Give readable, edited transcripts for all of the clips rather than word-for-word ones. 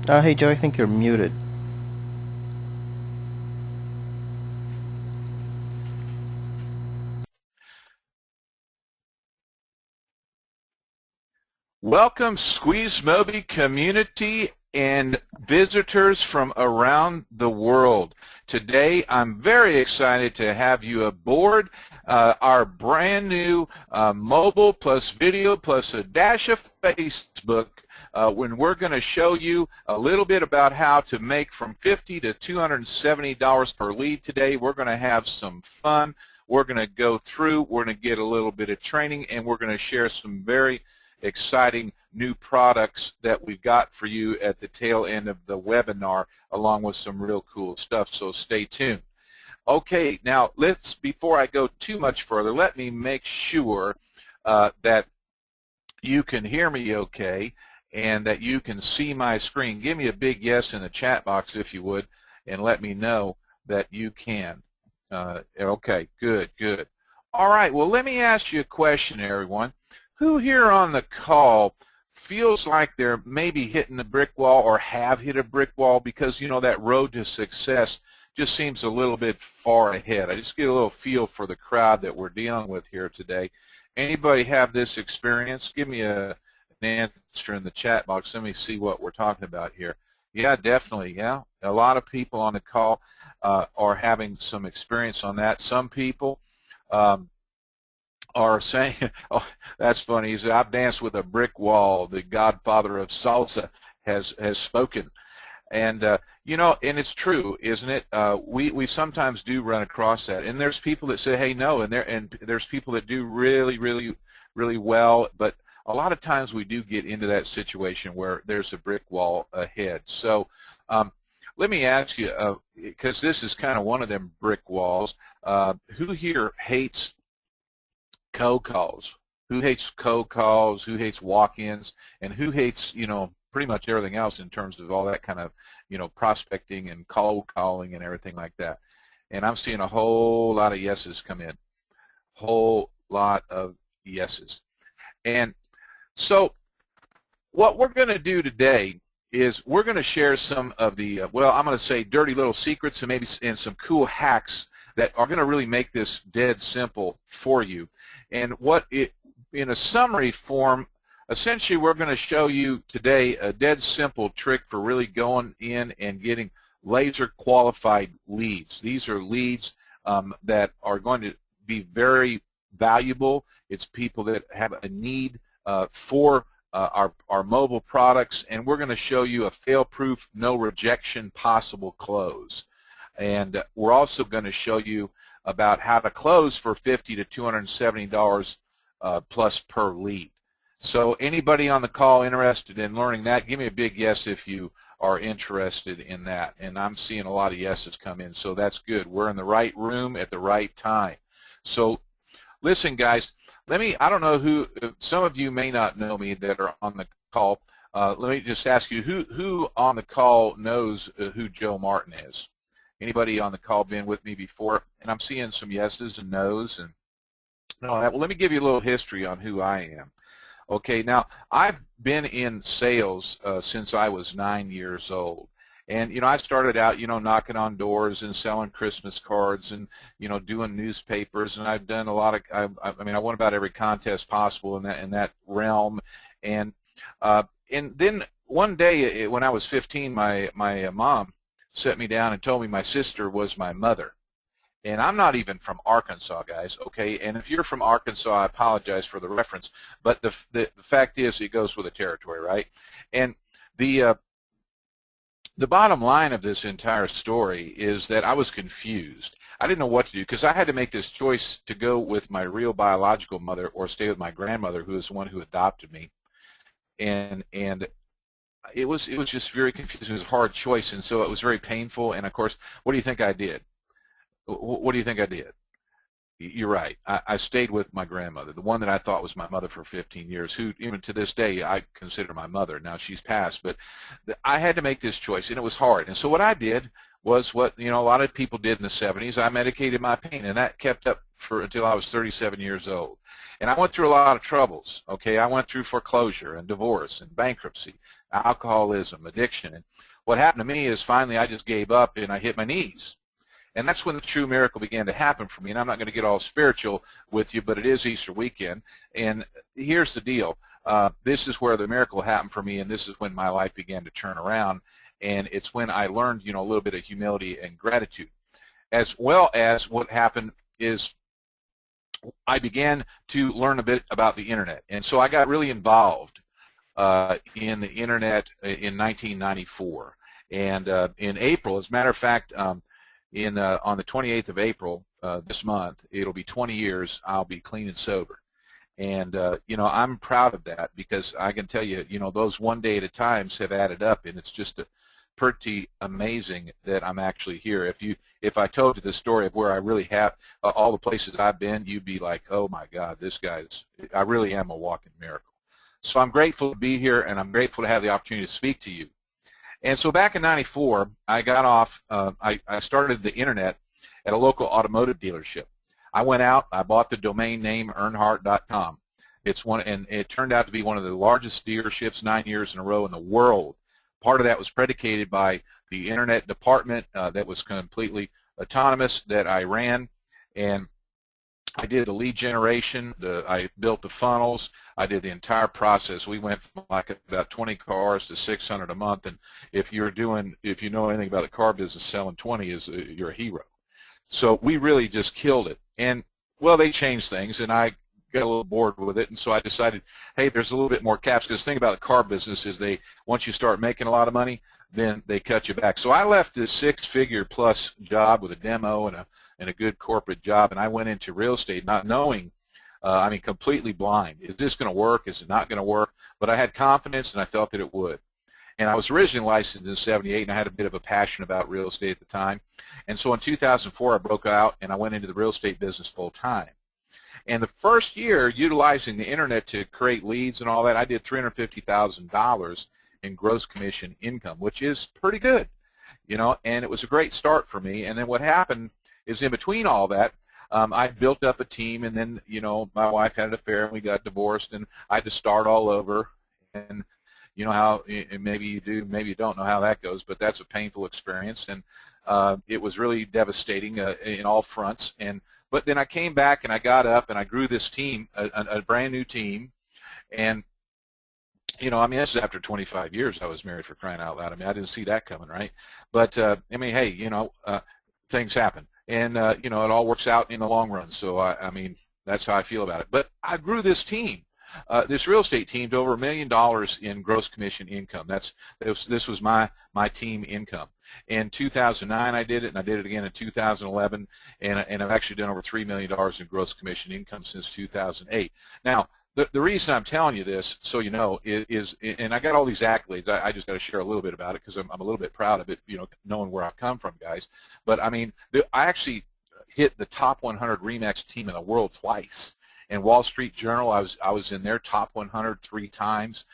Hey Joe, I think you're muted. Welcome, SqueezeMobi community and visitors from around the world. Today, I'm very excited to have you aboard our brand new mobile plus video plus a dash of Facebook when we're going to show you a little bit about how to make from $50 to $270 per lead today. We're going to have some fun. We're going to go through, we're going to get a little bit of training, and we're going to share some very exciting new products that we've got for you at the tail end of the webinar, along with some real cool stuff, so stay tuned. Okay, now before I go too much further, let me make sure that you can hear me okay and that you can see my screen. Give me a big yes in the chat box if you would, and let me know that you can. Okay, good. All right, well, let me ask you a question, everyone. Who here on the call feels like they're maybe hitting the brick wall or have hit a brick wall because, you know, that road to success just seems a little bit far ahead? I just get a little feel for the crowd that we're dealing with here today. Anybody have this experience? Give me an answer in the chat box. Let me see what we're talking about here. Yeah, definitely. Yeah, a lot of people on the call are having some experience on that. Some people are saying, oh, that's funny. He said, I've danced with a brick wall. The godfather of salsa has spoken. And, you know, and it's true, isn't it? We sometimes do run across that. And there's people that say, hey, no, and there's people that do really well. But a lot of times we do get into that situation where there's a brick wall ahead. So let me ask you, because this is kind of one of them brick walls, who here hates cold calls? Who hates cold calls? Who hates walk-ins? And who hates, you know, pretty much everything else in terms of all that kind of, you know, prospecting and cold calling and everything like that? And I'm seeing a whole lot of yeses come in. Whole lot of yeses. And so what we're going to do today is we're going to share some of the, well, I'm going to say dirty little secrets and some cool hacks that are going to really make this dead simple for you. And in a summary form, essentially we're going to show you today a dead simple trick for really going in and getting laser qualified leads. These are leads that are going to be very valuable. It's people that have a need for our mobile products, and we're going to show you a fail-proof, no rejection possible close. And we're also going to show you about how to close for $50 to $270 plus per lead. So anybody on the call interested in learning that, give me a big yes if you are interested in that. And I'm seeing a lot of yeses come in, so that's good. We're in the right room at the right time. So listen, guys, I don't know who, some of you may not know me that are on the call. Let me just ask you, who on the call knows who Joe Martin is? Anybody on the call been with me before? And I'm seeing some yeses and nos and all that. Well, let me give you a little history on who I am. Okay, now I've been in sales since I was 9 years old. And, you know, I started out, you know, knocking on doors and selling Christmas cards and, you know, doing newspapers. And I've done a lot of, I mean, I won about every contest possible in that realm. And then one day when I was 15, my mom set me down and told me my sister was my mother. And I'm not even from Arkansas, guys, okay? And if you're from Arkansas, I apologize for the reference. But the fact is, it goes with the territory, right? And the bottom line of this entire story is that I was confused. I didn't know what to do because I had to make this choice to go with my real biological mother or stay with my grandmother, who is the one who adopted me. And it was just very confusing. It was a hard choice, and so it was very painful. And of course, what do you think I did? What do you think I did? You're right. I stayed with my grandmother, the one that I thought was my mother for 15 years, who even to this day I consider my mother. Now she's passed, but I had to make this choice, and it was hard. And so what I did was what, you know, a lot of people did in the 70s. I medicated my pain, and that kept up until I was 37 years old. And I went through a lot of troubles, okay? I went through foreclosure and divorce and bankruptcy, alcoholism, addiction. And what happened to me is finally I just gave up and I hit my knees. And that's when the true miracle began to happen for me. And I'm not going to get all spiritual with you, but it is Easter weekend. And here's the deal. This is where the miracle happened for me, and this is when my life began to turn around. And it's when I learned, a little bit of humility and gratitude. As well as what happened is I began to learn a bit about the Internet. And so I got really involved in the Internet in 1994. And in April, as a matter of fact, on the 28th of April this month, it'll be 20 years I'll be clean and sober. And, I'm proud of that, because I can tell you, those one day at a times have added up, and it's just pretty amazing that I'm actually here. If I told you the story of where I really have all the places I've been, you'd be like, oh my God, I really am a walking miracle. So I'm grateful to be here, and I'm grateful to have the opportunity to speak to you. And so back in '94, I got off, I started the Internet at a local automotive dealership. I went out, I bought the domain name Earnhardt.com. And it turned out to be one of the largest dealerships 9 years in a row in the world. Part of that was predicated by the Internet department that was completely autonomous that I ran, and I did the lead generation, I built the funnels, I did the entire process. We went from like about 20 cars to 600 a month, and if you know anything about the car business, selling 20 you're a hero. So we really just killed it. And, well, they changed things, and I got a little bored with it, and so I decided, hey, there's a little bit more caps, because the thing about the car business is once you start making a lot of money, then they cut you back. So I left this six-figure plus job with a demo and a good corporate job, and I went into real estate not knowing, completely blind. Is this going to work? Is it not going to work? But I had confidence, and I felt that it would. And I was originally licensed in '78, and I had a bit of a passion about real estate at the time. And so in 2004, I broke out, and I went into the real estate business full time. And the first year, utilizing the Internet to create leads and all that, I did $350,000 in gross commission income, which is pretty good, and it was a great start for me. And then what happened is, in between all that, I built up a team, and then, my wife had an affair, and we got divorced, and I had to start all over. And you know how, maybe you do, maybe you don't know how that goes, but that's a painful experience, and it was really devastating in all fronts. But then I came back, and I got up, and I grew this team, a brand new team. And this is after 25 years I was married, for crying out loud. I didn't see that coming, right? But hey, things happen, and it all works out in the long run. So that's how I feel about it. But I grew this team, this real estate team, to over $1 million in gross commission income. This was my team income. In 2009 I did it, and I did it again in 2011, and I've actually done over $3 million in gross commission income since 2008. Now, the reason I'm telling you this, so you know, is and I got all these accolades. I just got to share a little bit about it, because I'm a little bit proud of it, knowing where I've come from, guys. But I actually hit the top 100 RE/MAX team in the world twice. And Wall Street Journal, I was in their top 100 3 times.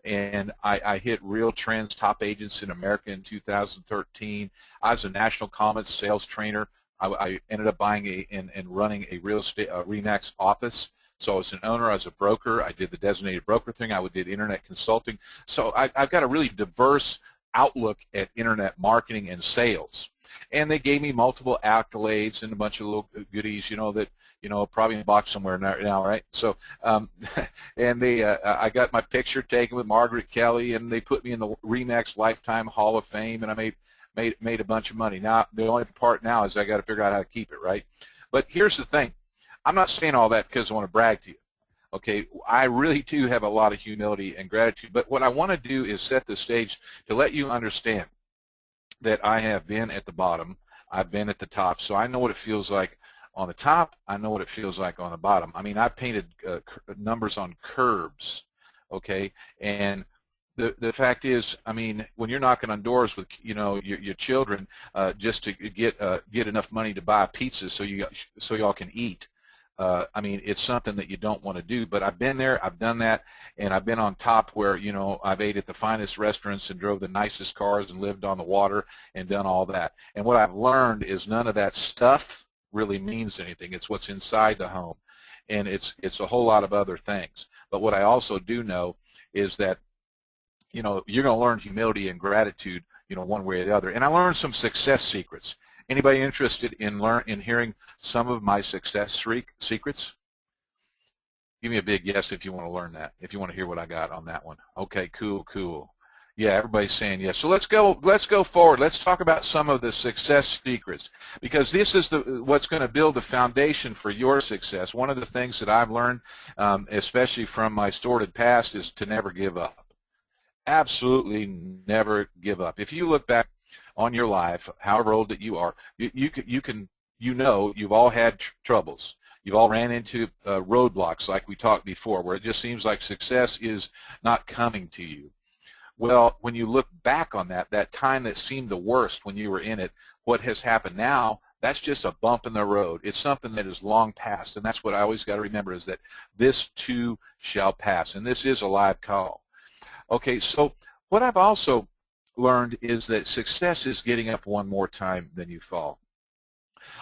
And I hit Real Trends Top Agents in America in 2013. I was a national comments sales trainer. I ended up buying and running a real estate RE/MAX office. So I was an owner, I was a broker, I did the designated broker thing, I did Internet consulting. So I've got a really diverse outlook at Internet marketing and sales. And they gave me multiple accolades and a bunch of little goodies, that, probably in a box somewhere now, right? So, and I got my picture taken with Margaret Kelly, and they put me in the RE/MAX Lifetime Hall of Fame, and I made a bunch of money. Now, the only part now is I got to figure out how to keep it, right? But here's the thing. I'm not saying all that because I want to brag to you. Okay, I really do have a lot of humility and gratitude, but what I want to do is set the stage to let you understand that I have been at the bottom, I've been at the top, so I know what it feels like on the top, I know what it feels like on the bottom. I've painted numbers on curbs, okay, and the fact is, when you're knocking on doors with your children just to get enough money to buy a pizza so y'all can eat, it's something that you don't want to do. But I've been there, I've done that, and I've been on top where, I've ate at the finest restaurants and drove the nicest cars and lived on the water and done all that. And what I've learned is none of that stuff really means anything. It's what's inside the home, and it's a whole lot of other things. But what I also do know is that, you know, you're going to learn humility and gratitude, you know, one way or the other. And I learned some success secrets. Anybody interested in hearing some of my success secrets? Give me a big yes if you want to learn that, if you want to hear what I got on that one. Okay, cool, cool. Yeah, everybody's saying yes. So let's go forward. Let's talk about some of the success secrets, because this is what's going to build the foundation for your success. One of the things that I've learned, especially from my sordid past, is to never give up. Absolutely never give up. If you look back on your life, however old that you are, you know you've all had troubles. You've all ran into roadblocks, like we talked before, where it just seems like success is not coming to you. Well, when you look back on that time that seemed the worst when you were in it, what has happened now, that's just a bump in the road. It's something that is long past, and that's what I always got to remember, is that this too shall pass, and this is a live call. Okay, so what I've also learned is that success is getting up one more time than you fall.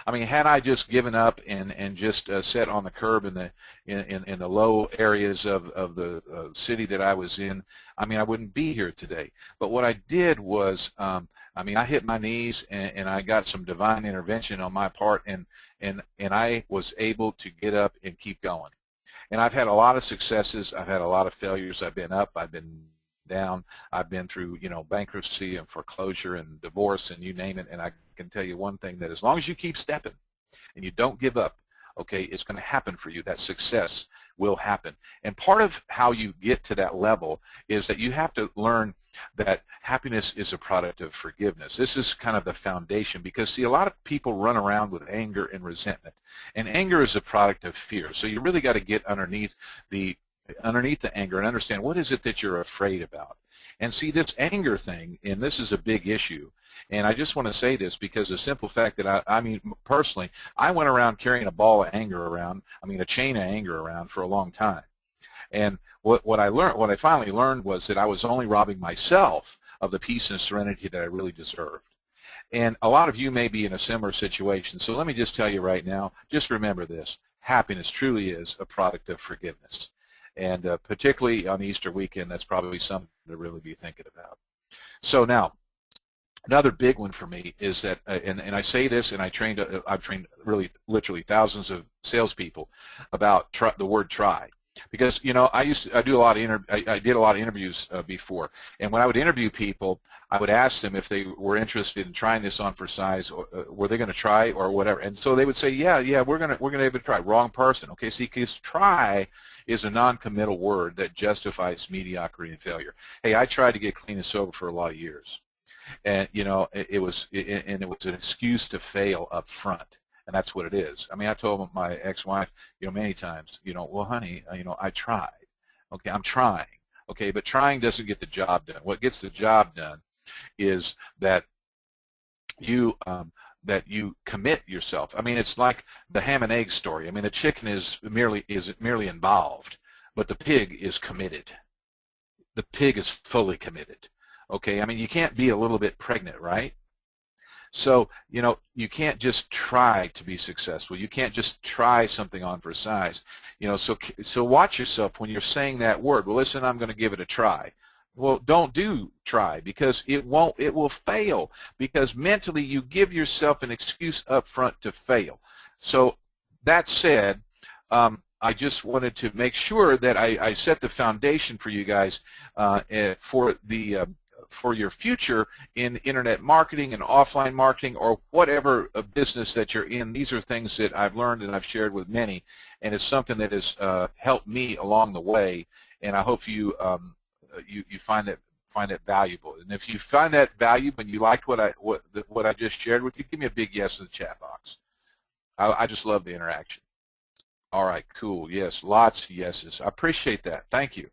I mean, had I just given up and just sat on the curb in the low areas of the city that I was in, I mean, I wouldn't be here today. But what I did was, I mean, I hit my knees and I got some divine intervention on my part, and I was able to get up and keep going. And I've had a lot of successes. I've had a lot of failures. I've been up. I've been down. I've been through, you know, bankruptcy and foreclosure and divorce and you name it. And I can tell you one thing, that as long as you keep stepping and you don't give up, okay, it's going to happen for you. That success will happen. And part of how you get to that level is that you have to learn that happiness is a product of forgiveness. This is kind of the foundation, because, see, a lot of people run around with anger and resentment, and anger is a product of fear. So you really got to get underneath the anger and understand, what is it that you're afraid about. And see, this anger thing, and this is a big issue, and I just want to say this because the simple fact that I mean, personally, I went around carrying a ball of anger around, I mean, a chain of anger around for a long time. And what I finally learned was that I was only robbing myself of the peace and serenity that I really deserved. And a lot of you may be in a similar situation, so let me just tell you right now, just remember this: happiness truly is a product of forgiveness. And particularly on Easter weekend, that's probably something to really be thinking about. So now, another big one for me is that, and I say this, and I've trained really literally thousands of salespeople about the word try, because, you know, I did a lot of interviews before, and when I would interview people, I would ask them if they were interested in trying this on for size, or were they going to try or whatever, and so they would say, yeah, we're gonna able to try. Wrong person. Okay, see, because try is a non-committal word that justifies mediocrity and failure. Hey, I tried to get clean and sober for a lot of years, and, you know, it was an excuse to fail up front. And that's what it is. I mean, I told my ex-wife, you know, many times, you know, well, honey, you know, I tried. Okay, I'm trying. Okay, but trying doesn't get the job done. What gets the job done is that you commit yourself. I mean, it's like the ham and egg story. I mean, the chicken is merely involved, but the pig is committed. The pig is fully committed. Okay, I mean, you can't be a little bit pregnant, right? So, you know, you can't just try to be successful. You can't just try something on for size. You know, so watch yourself when you're saying that word. Well, listen, I'm going to give it a try. Well, don't do try, because it will fail, because mentally you give yourself an excuse up front to fail. So that said, I just wanted to make sure that I set the foundation for you guys for your future in internet marketing and offline marketing, or whatever business that you're in. These are things that I've learned and I've shared with many, and it's something that has helped me along the way, and I hope you find that valuable. And if you find that valuable and you liked what I just shared with you, give me a big yes in the chat box. I just love the interaction. All right, cool. Yes, lots of yeses. I appreciate that. Thank you.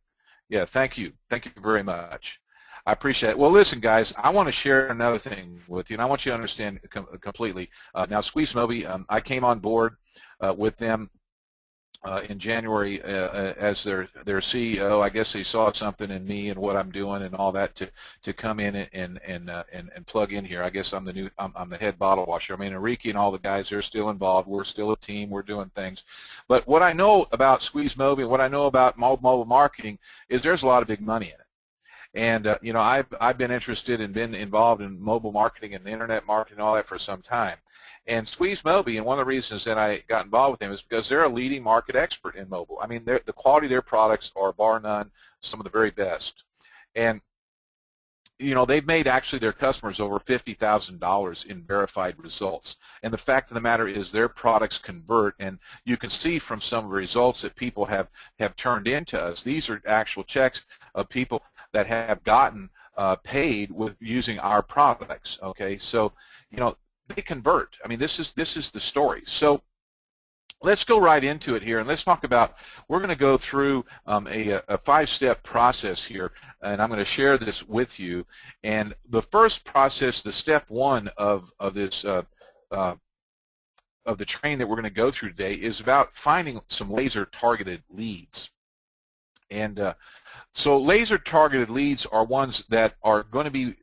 Yeah, thank you. Thank you very much. I appreciate it. Well, listen, guys, I want to share another thing with you, and I want you to understand completely. Now, SqueezeMobi, I came on board with them in January as their CEO. I guess they saw something in me and what I'm doing and all that to come in and plug in here. I guess I'm the head bottle washer. I mean, Enrique and all the guys, they're still involved. We're still a team. We're doing things. But what I know about SqueezeMobi and what I know about mobile marketing is there's a lot of big money in it. And you know, I've been interested and been involved in mobile marketing and internet marketing and all that for some time. And SqueezeMobi, and one of the reasons that I got involved with them is because they're a leading market expert in mobile. I mean, the quality of their products are bar none some of the very best. And you know, they've made actually their customers over $50,000 in verified results. And the fact of the matter is their products convert, and you can see from some of the results that people have turned into us. These are actual checks of people that have gotten paid with using our products. Okay, so you know, they convert. I mean, this is the story. So let's go right into it here, and let's talk about, we're going to go through a five-step process here, and I'm going to share this with you. And the first process, the step one of this of the training that we're going to go through today, is about finding some laser-targeted leads. And so laser-targeted leads are ones that are going to be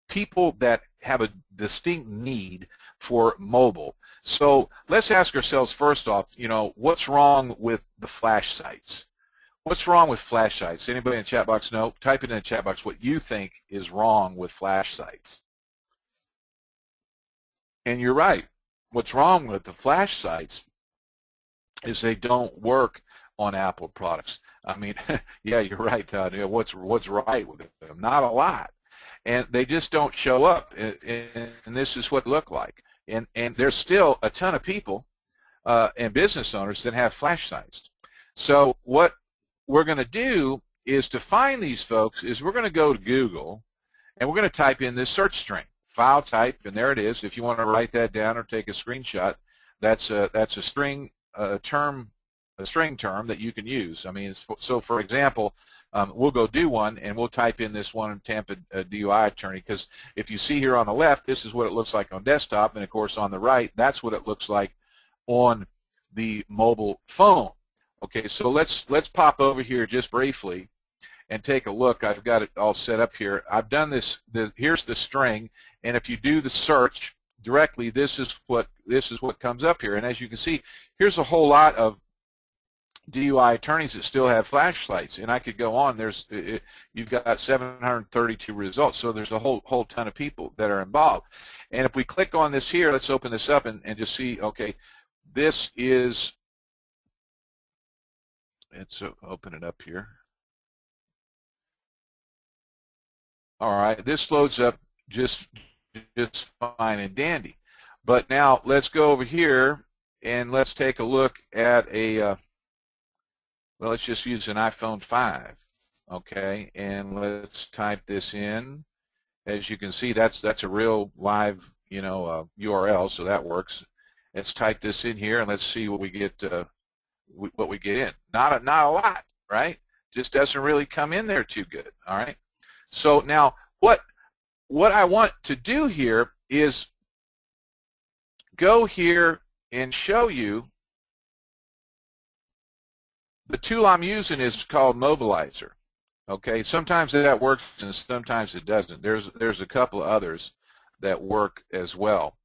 people that have a distinct need for mobile. So let's ask ourselves first off, you know, what's wrong with the flash sites? What's wrong with flash sites? Anybody in the chat box know? Type it in the chat box what you think is wrong with flash sites. And you're right. What's wrong with the flash sites is they don't work on Apple products. I mean, yeah, you're right, Todd. You know, what's right with them? Not a lot. And they just don't show up, and this is what it looked like. And there's still a ton of people and business owners that have flash sites. So what we're going to do is, to find these folks, is we're going to go to Google, and we're going to type in this search string, file type, and there it is. If you want to write that down or take a screenshot, that's a string term that you can use. I mean, so for example, we'll go do one, and we'll type in this one, Tampa DUI attorney, because if you see here on the left, this is what it looks like on desktop, and of course on the right, that's what it looks like on the mobile phone. Okay, so let's pop over here just briefly and take a look. I've got it all set up here. I've done this. Here's the string, and if you do the search directly, this is what comes up here. And as you can see, here's a whole lot of DUI attorneys that still have flashlights, and I could go on. You've got 732 results, so there's a whole ton of people that are involved. And if we click on this here, let's open this up and just see. Okay, this is. Let's open it up here. All right, this loads up just fine and dandy. But now let's go over here and let's take a look at a. Well, let's just use an iPhone 5, okay, and let's type this in. As you can see, that's a real live, you know, URL, so that works. Let's type this in here and let's see what we get. What we get in. Not a lot, right? Just doesn't really come in there too good. All right. So now, what I want to do here is go here and show you. The tool I'm using is called Mobilizer. Okay, sometimes that works and sometimes it doesn't. There's a couple of others that work as well.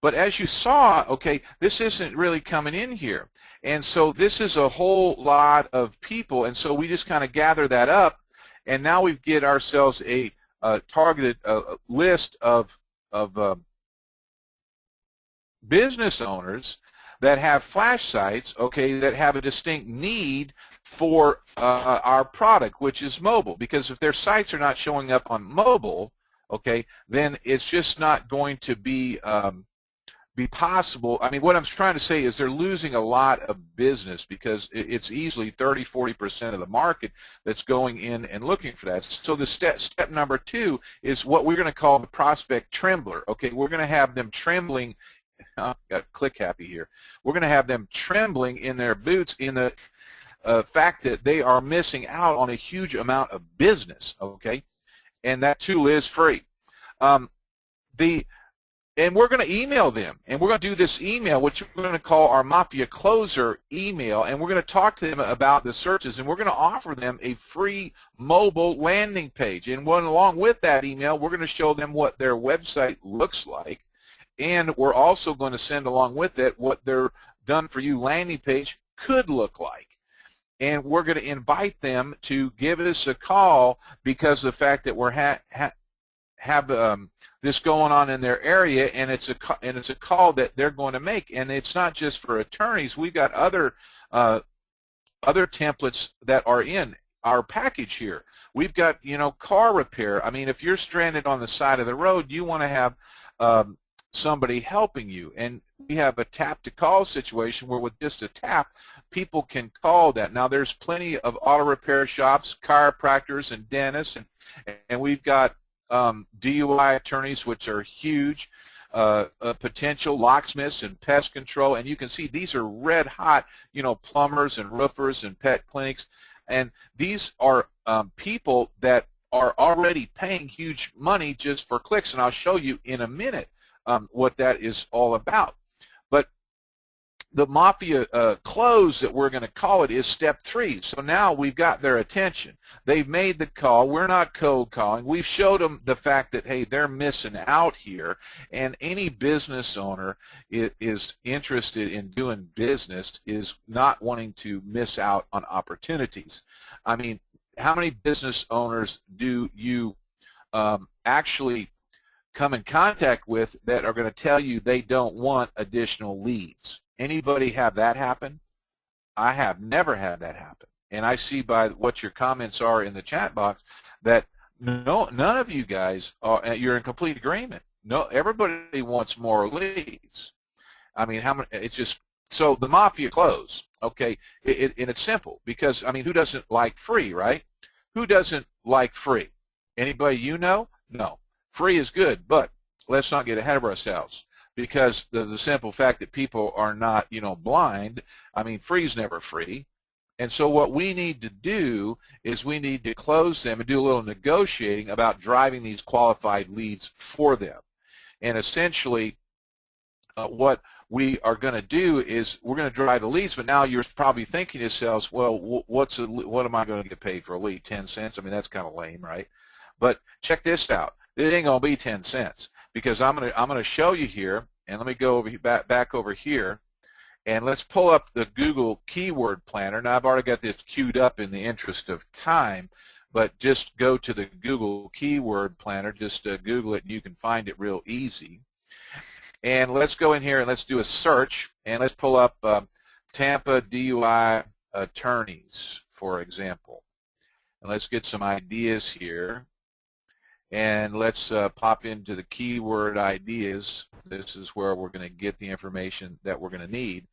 But as you saw, okay, this isn't really coming in here. And so this is a whole lot of people, and so we just kind of gather that up, and now we get ourselves a targeted list of business owners that have flash sites, okay, that have a distinct need for our product, which is mobile. Because if their sites are not showing up on mobile, okay, then it's just not going to be possible. I mean, what I'm trying to say is they're losing a lot of business because it's easily 30–40% of the market that's going in and looking for that. So the step number two is what we're going to call the prospect trembler. Okay, we're going to have them trembling. Got click happy here. We're going to have them trembling in their boots in the fact that they are missing out on a huge amount of business. Okay, and that tool is free. and we're going to email them, and we're going to do this email, which we're going to call our Mafia Closer email, and we're going to talk to them about the searches, and we're going to offer them a free mobile landing page. And along with that email, we're going to show them what their website looks like, and we're also going to send along with it what their done-for-you landing page could look like. And we're going to invite them to give us a call because of the fact that we're have this going on in their area, and it's a call that they're going to make. And it's not just for attorneys. We've got other templates that are in our package here. We've got, you know, car repair. I mean, if you're stranded on the side of the road, you want to have somebody helping you. And we have a tap-to-call situation where with just a tap, people can call that. Now, there's plenty of auto repair shops, chiropractors, and dentists, and we've got DUI attorneys, which are huge, potential locksmiths and pest control, and you can see these are red hot, you know, plumbers and roofers and pet clinics, and these are people that are already paying huge money just for clicks, and I'll show you in a minute what that is all about. But the Mafia close that we're going to call it is step 3. So now we've got their attention. They've made the call. We're not cold calling. We've showed them the fact that, hey, they're missing out here. And any business owner is interested in doing business, is not wanting to miss out on opportunities. I mean, how many business owners do you actually come in contact with that are going to tell you they don't want additional leads? Anybody have that happen? I have never had that happen. And I see by what your comments are in the chat box that none of you guys you're in complete agreement. No, everybody wants more leads. I mean, how many? It's just so the Mafia close. Okay, and it's simple because I mean, who doesn't like free, right? Who doesn't like free? Anybody you know? No, free is good, but let's not get ahead of ourselves. Because the simple fact that people are not, you know, blind. I mean, free is never free. And so what we need to do is we need to close them and do a little negotiating about driving these qualified leads for them. And essentially what we are going to do is we're going to drive the leads, but now you're probably thinking to yourselves, well, what am I going to get paid for a lead? 10 cents? I mean, that's kind of lame, right? But check this out. It ain't going to be 10 cents. Because I'm gonna show you here, and let me go over back over here, and let's pull up the Google Keyword Planner. Now I've already got this queued up in the interest of time, but just go to the Google Keyword Planner. Just Google it, and you can find it real easy. And let's go in here and let's do a search, and let's pull up Tampa DUI attorneys, for example, and let's get some ideas here. And let's pop into the keyword ideas. This is where we're going to get the information that we're going to need.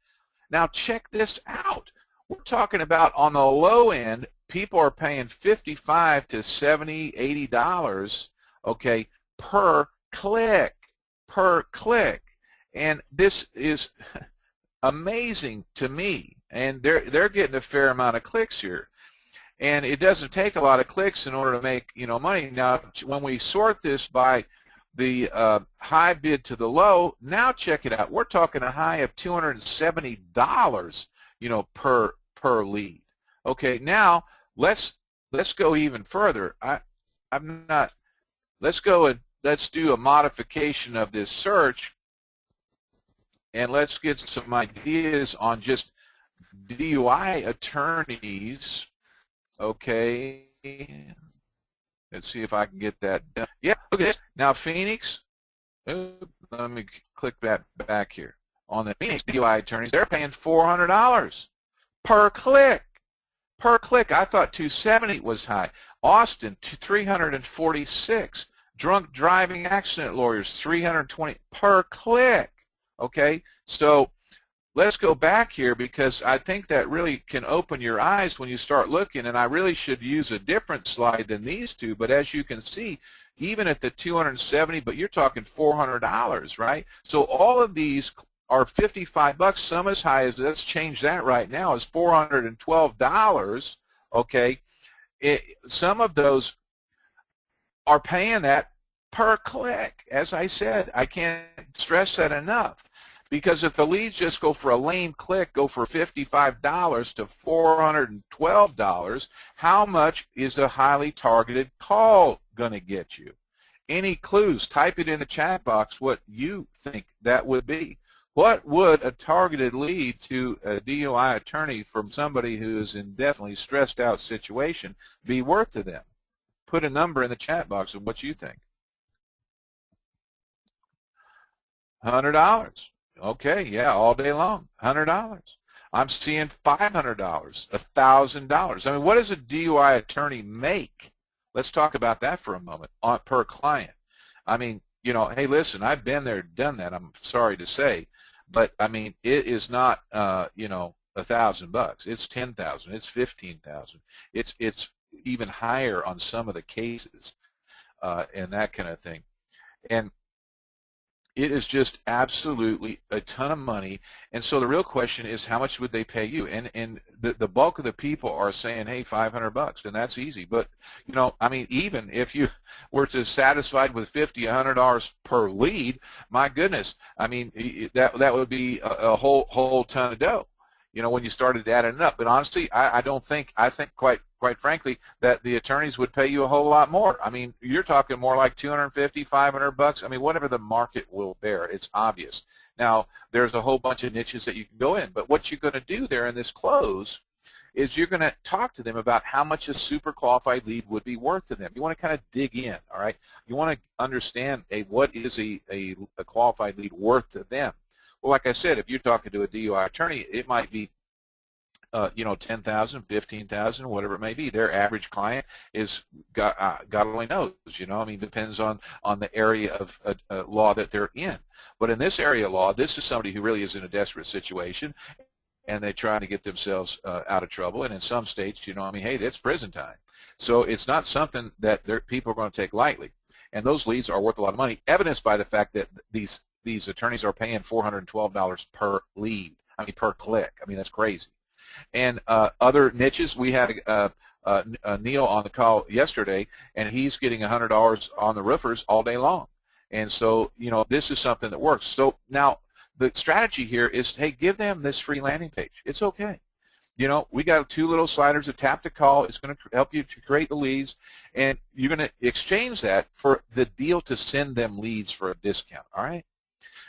Now check this out. We're talking about on the low end, people are paying $55 to $70, $80, okay, per click. And this is amazing to me. And they're getting a fair amount of clicks here. And it doesn't take a lot of clicks in order to make, you know, money. Now, when we sort this by the high bid to the low, now check it out. We're talking a high of $270, you know, per lead. Okay, now let's go even further. Let's go and let's do a modification of this search, and let's get some ideas on just DUI attorneys. Okay, let's see if I can get that done. Yeah, look at this. Now Phoenix, let me click that back here. On the Phoenix DUI attorneys, they're paying $400 per click. Per click. I thought $270 was high. Austin, $346. Drunk driving accident lawyers, $320 per click. Okay, so let's go back here because I think that really can open your eyes when you start looking, and I really should use a different slide than these two, but as you can see, even at the $270, but you're talking $400, right? So all of these are $55, some as high as, let's change that right now, is $412, okay? Some of those are paying that per click. As I said, I can't stress that enough. Because if the leads just go for a lame click, go for $55 to $412, how much is a highly targeted call going to get you? Any clues? Type it in the chat box what you think that would be. What would a targeted lead to a DUI attorney from somebody who is in definitely stressed out situation be worth to them? Put a number in the chat box of what you think. $100. Okay, yeah, all day long, $100. I'm seeing $500, $1,000. I mean, what does a DUI attorney make? Let's talk about that for a moment per client. I mean, you know, hey, listen, I've been there, done that. I'm sorry to say, but I mean, it is not, you know, $1,000. It's $10,000. It's $15,000. It's even higher on some of the cases, and that kind of thing. And it is just absolutely a ton of money. And so the real question is, how much would they pay you? And the bulk of the people are saying, hey, $500, and that's easy. But, you know, I mean, even if you were to satisfied with $50, $100 per lead, my goodness, I mean, that would be a whole ton of dough, you know, when you started adding it up. But honestly, I think quite frankly that the attorneys would pay you a whole lot more. I mean, you're talking more like $250, $500. I mean, whatever the market will bear. It's obvious. Now, there's a whole bunch of niches that you can go in, but what you're going to do there in this close is you're going to talk to them about how much a super qualified lead would be worth to them. You want to kind of dig in, all right? You want to understand what is a qualified lead worth to them. Well, like I said, if you're talking to a DUI attorney, it might be you know, 10,000, 15,000, whatever it may be. Their average client is God only knows. You know, I mean, depends on the area of law that they're in. But in this area of law, this is somebody who really is in a desperate situation, and they're trying to get themselves out of trouble. And in some states, you know, I mean, hey, that's prison time. So it's not something that people are going to take lightly. And those leads are worth a lot of money, evidenced by the fact that these attorneys are paying $412 per lead. I mean, per click. I mean, that's crazy. And other niches, we had Neil on the call yesterday, and he's getting $100 on the roofers all day long. And so, you know, this is something that works. So now the strategy here is, hey, give them this free landing page. It's okay. You know, we got 2 little sliders, a tap to call. It's going to help you to create the leads, and you're going to exchange that for the deal to send them leads for a discount, all right?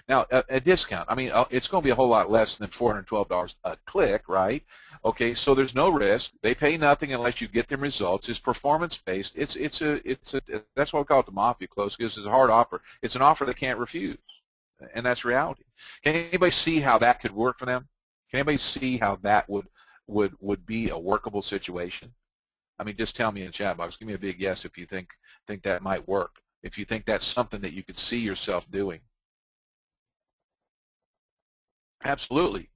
Now, a discount, I mean, it's going to be a whole lot less than $412 a click, right? Okay, so there's no risk. They pay nothing unless you get them results. It's performance-based. That's why we call it the mafia close, because it's a hard offer. It's an offer they can't refuse, and that's reality. Can anybody see how that could work for them? Can anybody see how that would be a workable situation? I mean, just tell me in the chat box. Give me a big yes if you think that might work. If you think that's something that you could see yourself doing. Absolutely.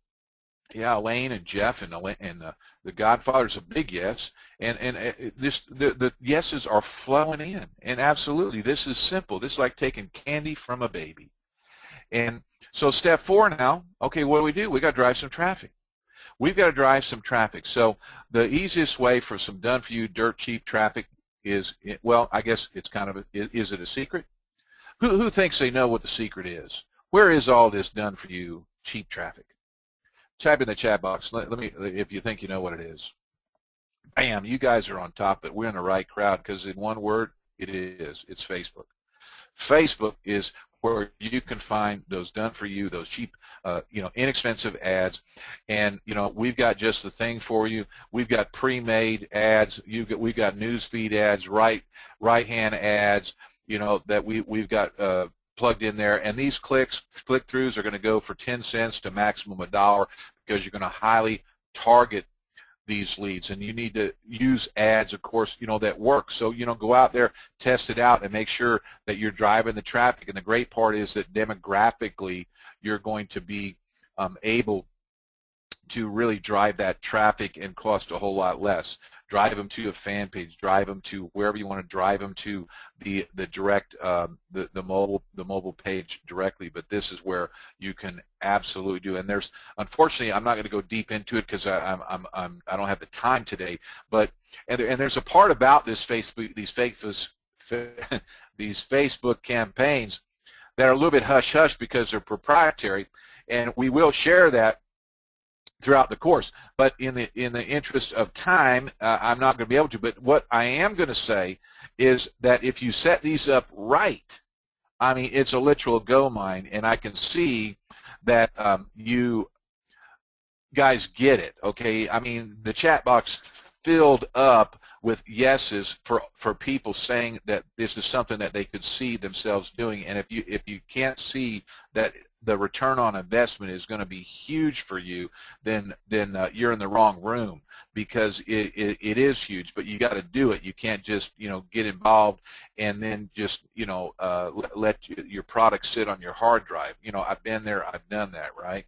Yeah, Elaine and Jeff and the Godfather's a big yes, and the yeses are flowing in, and absolutely, this is simple. This is like taking candy from a baby. And so step 4 now, okay, what do? We got to drive some traffic. We've got to drive some traffic. So the easiest way for some done-for-you, dirt cheap traffic is, well, I guess it's kind of is it a secret? Who thinks they know what the secret is? Where is all this done-for-you cheap traffic? Type in the chat box. Let me, if you think you know what it is. Bam, you guys are on top, but we're in the right crowd, because in one word, it's Facebook. Facebook is where you can find those done-for-you, those cheap, you know, inexpensive ads, and you know, we've got just the thing for you. We've got pre-made ads. We've got newsfeed ads, right-hand ads, you know, that we've got plugged in there, and these click-throughs are going to go for 10 cents to maximum $1, because you're going to highly target these leads, and you need to use ads, of course, you know, that work. So, you know, go out there, test it out, and make sure that you're driving the traffic. And the great part is that demographically, you're going to be able to really drive that traffic and cost a whole lot less. Drive them to a fan page, drive them to wherever you want to drive them to, the direct the mobile page directly. But this is where you can absolutely do. And there's, unfortunately, I'm not going to go deep into it because I don't have the time today. But and there's a part about this Facebook, these these Facebook campaigns that are a little bit hush-hush because they're proprietary, and we will share that throughout the course. But in the interest of time, I'm not going to be able to. But what I am going to say is that if you set these up right, I mean, it's a literal goldmine, and I can see that you guys get it, okay? I mean, the chat box filled up with yeses for people saying that this is something that they could see themselves doing. And if you can't see that the return on investment is going to be huge for you, then you're in the wrong room, because it is huge. But you got to do it. You can't just get involved and then just let your product sit on your hard drive. I've been there. I've done that, right?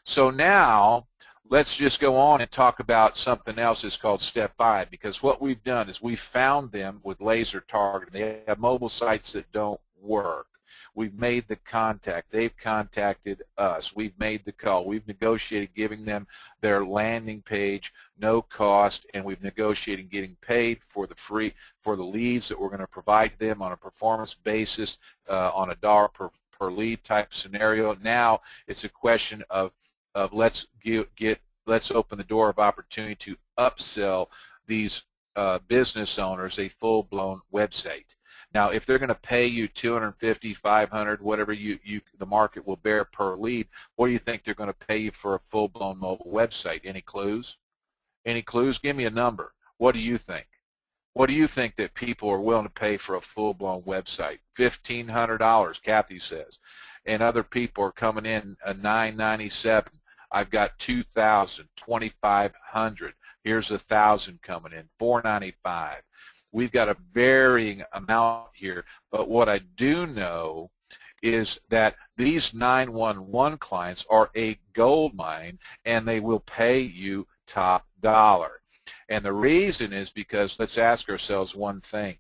So now let's just go on and talk about something else that's called step 5, because what we've done is we found them with laser targeting. They have mobile sites that don't work. We've made the contact. They've contacted us. We've made the call. We've negotiated giving them their landing page, no cost, and we've negotiated getting paid for the leads that we're going to provide them on a performance basis, on a dollar per lead type scenario. Now it's a question of let's open the door of opportunity to upsell these business owners a full-blown website. Now, if they're going to pay you $250, $500, whatever the market will bear per lead, what do you think they're going to pay you for a full-blown mobile website? Any clues? Any clues? Give me a number. What do you think? What do you think that people are willing to pay for a full-blown website? $1,500, Kathy says. And other people are coming in at $997. I've got 2,000, 2,500. Here's 1,000 coming in, 495. We've got a varying amount here, but what I do know is that these 911 clients are a gold mine, and they will pay you top dollar. And the reason is because let's ask ourselves one thing.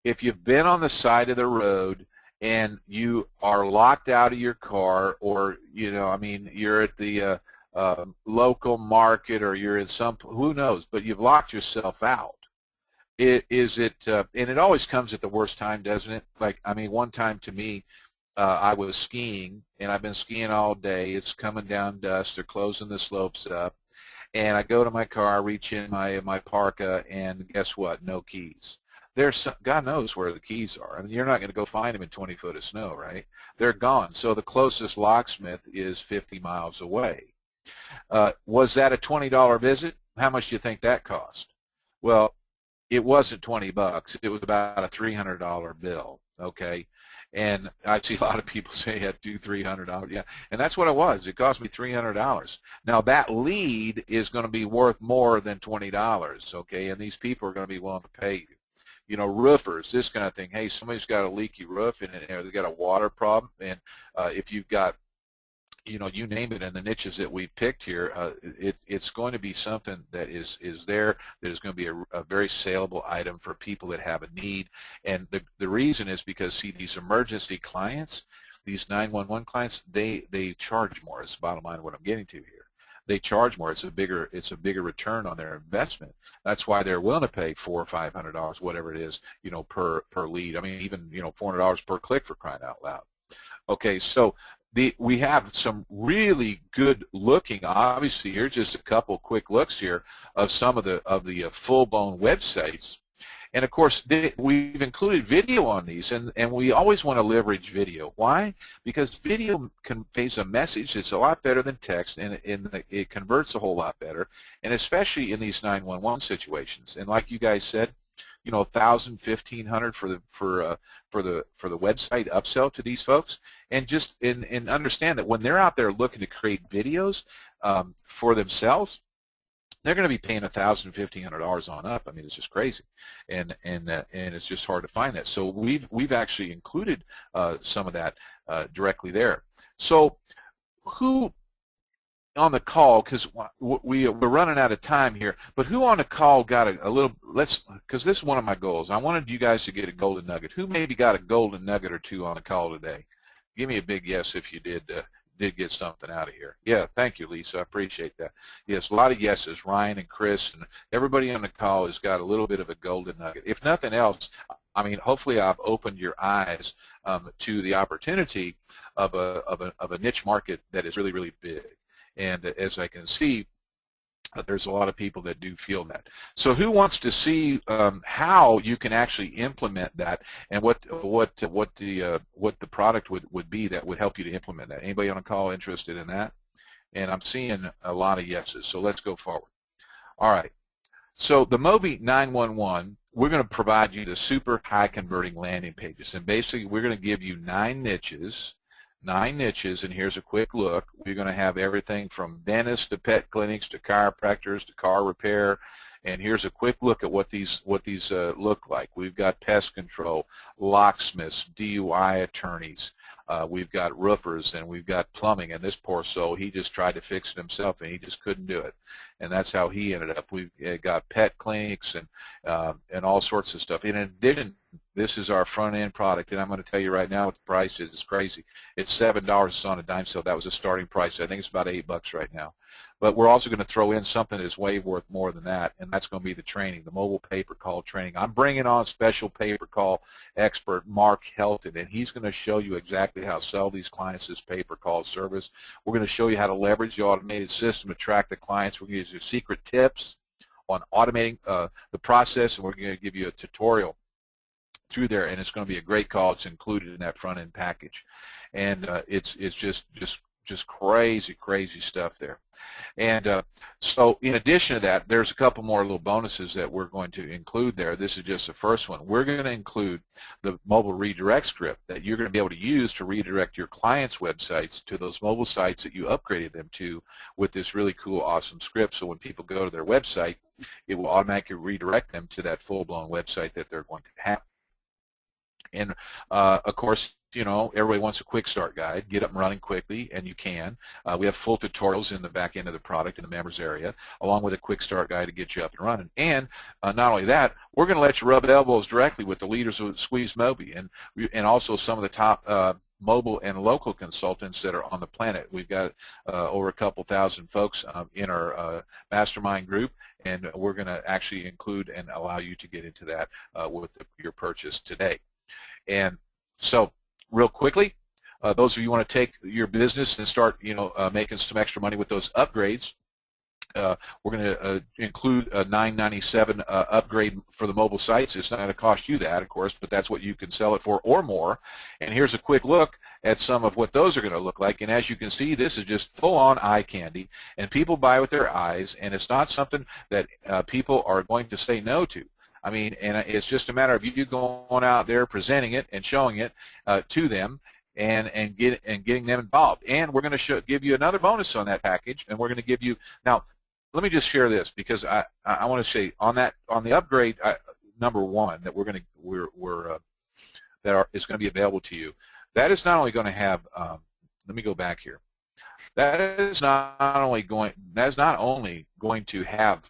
If you've been on the side of the road and you are locked out of your car, or you're at the local market, or you're in who knows, but you've locked yourself out. And it always comes at the worst time, doesn't it? One time to me, I was skiing, and I've been skiing all day. It's coming down dusk. They're closing the slopes up. And I go to my car, reach in my parka, and guess what? No keys. God knows where the keys are. I mean, you're not going to go find them in 20 foot of snow, right? They're gone. So the closest locksmith is 50 miles away. Was that a $20 visit? How much do you think that cost? Well, it wasn't 20 bucks. It was about a $300 bill, okay? And I see a lot of people say, yeah, $300. Yeah, and that's what it was. It cost me $300. Now, that lead is going to be worth more than $20, okay? And these people are going to be willing to pay you. Roofers, this kind of thing. Hey, somebody's got a leaky roof, and they've got a water problem, and if you've got you name it in the niches that we've picked here, it's going to be something that is there, that is going to be a very saleable item for people that have a need. And the reason is because, see, these emergency clients, these 911 clients, they charge more. It's the bottom line of what I'm getting to here. They charge more. It's a bigger return on their investment. That's why they're willing to pay $400 or $500, whatever it is, per lead. I mean, even $400 per click, for crying out loud. Okay, so we have some really good looking, obviously here's just a couple quick looks here of some of the full-blown websites. And of course, we've included video on these, and we always want to leverage video. Why? Because video conveys a message that's a lot better than text, and it converts a whole lot better, and especially in these 911 situations. And like you guys said, 1,000, 1,500 for the website upsell to these folks, and understand that when they're out there looking to create videos for themselves, they're going to be paying $1,000, $1,500 on up. I mean, it's just crazy, and it's just hard to find that. So we've actually included some of that directly there. So who on the call, because we're running out of time here, but who on the call got a little, because this is one of my goals. I wanted you guys to get a golden nugget. Who maybe got a golden nugget or two on the call today? Give me a big yes if you did. did get something out of here. Yeah, thank you, Lisa. I appreciate that. Yes, a lot of yeses. Ryan and Chris and everybody on the call has got a little bit of a golden nugget. If nothing else, I mean, hopefully I've opened your eyes to the opportunity of a niche market that is really, really big. And as I can see, there's a lot of people that do feel that. So who wants to see how you can actually implement that, and what the product would be that would help you to implement that? Anybody on the call interested in that? And I'm seeing a lot of yeses, so let's go forward. All right. So the Mobi 911, we're going to provide you the super high converting landing pages, and basically we're going to give you 9 niches, and here's a quick look. We're going to have everything from dentists to pet clinics to chiropractors to car repair, and here's a quick look at what these look like. We've got pest control, locksmiths, DUI attorneys, we've got roofers, and we've got plumbing. And this poor soul, he just tried to fix it himself and he just couldn't do it, and that's how he ended up. We've got pet clinics and all sorts of stuff. In addition, this is our front-end product, and I'm going to tell you right now what the price is. It's crazy. It's $7. It's on a dime sale. That was a starting price. I think it's about $8 right now. But we're also going to throw in something that's way worth more than that, and that's going to be the training, the mobile pay-per-call training. I'm bringing on special pay-per-call expert Mark Helton, and he's going to show you exactly how to sell these clients this pay-per-call service. We're going to show you how to leverage the automated system to track the clients. We're going to give you secret tips on automating the process, and we're going to give you a tutorial through there, and it's going to be a great call. It's included in that front-end package, and it's just crazy stuff there. And so in addition to that, there's a couple more little bonuses that we're going to include there. This is just the first one. We're going to include the mobile redirect script that you're going to be able to use to redirect your clients' websites to those mobile sites that you upgraded them to with this really cool, awesome script. So when people go to their website, it will automatically redirect them to that full-blown website that they're going to have. And of course, you know, everybody wants a quick start guide, get up and running quickly, and you can. We have full tutorials in the back end of the product in the members area, along with a quick start guide to get you up and running. And not only that, we're going to let you rub elbows directly with the leaders of SqueezeMobi and also some of the top mobile and local consultants that are on the planet. We've got over a couple thousand folks in our mastermind group, and we're going to actually include and allow you to get into that with your purchase today. And so, real quickly, those of you who want to take your business and start, you know, making some extra money with those upgrades, we're going to include a $9.97 upgrade for the mobile sites. It's not going to cost you that, of course, but that's what you can sell it for or more. And here's a quick look at some of what those are going to look like. And as you can see, this is just full-on eye candy, and people buy with their eyes, and it's not something that people are going to say no to. I mean, and it's just a matter of you going out there, presenting it and showing it to them, and getting them involved. And we're going to give you another bonus on that package, and we're going to give you now. Let me just share this because I want to say on the upgrade number 1 that is going to be available to you. That is not only going to have. Let me go back here. That is not only going to have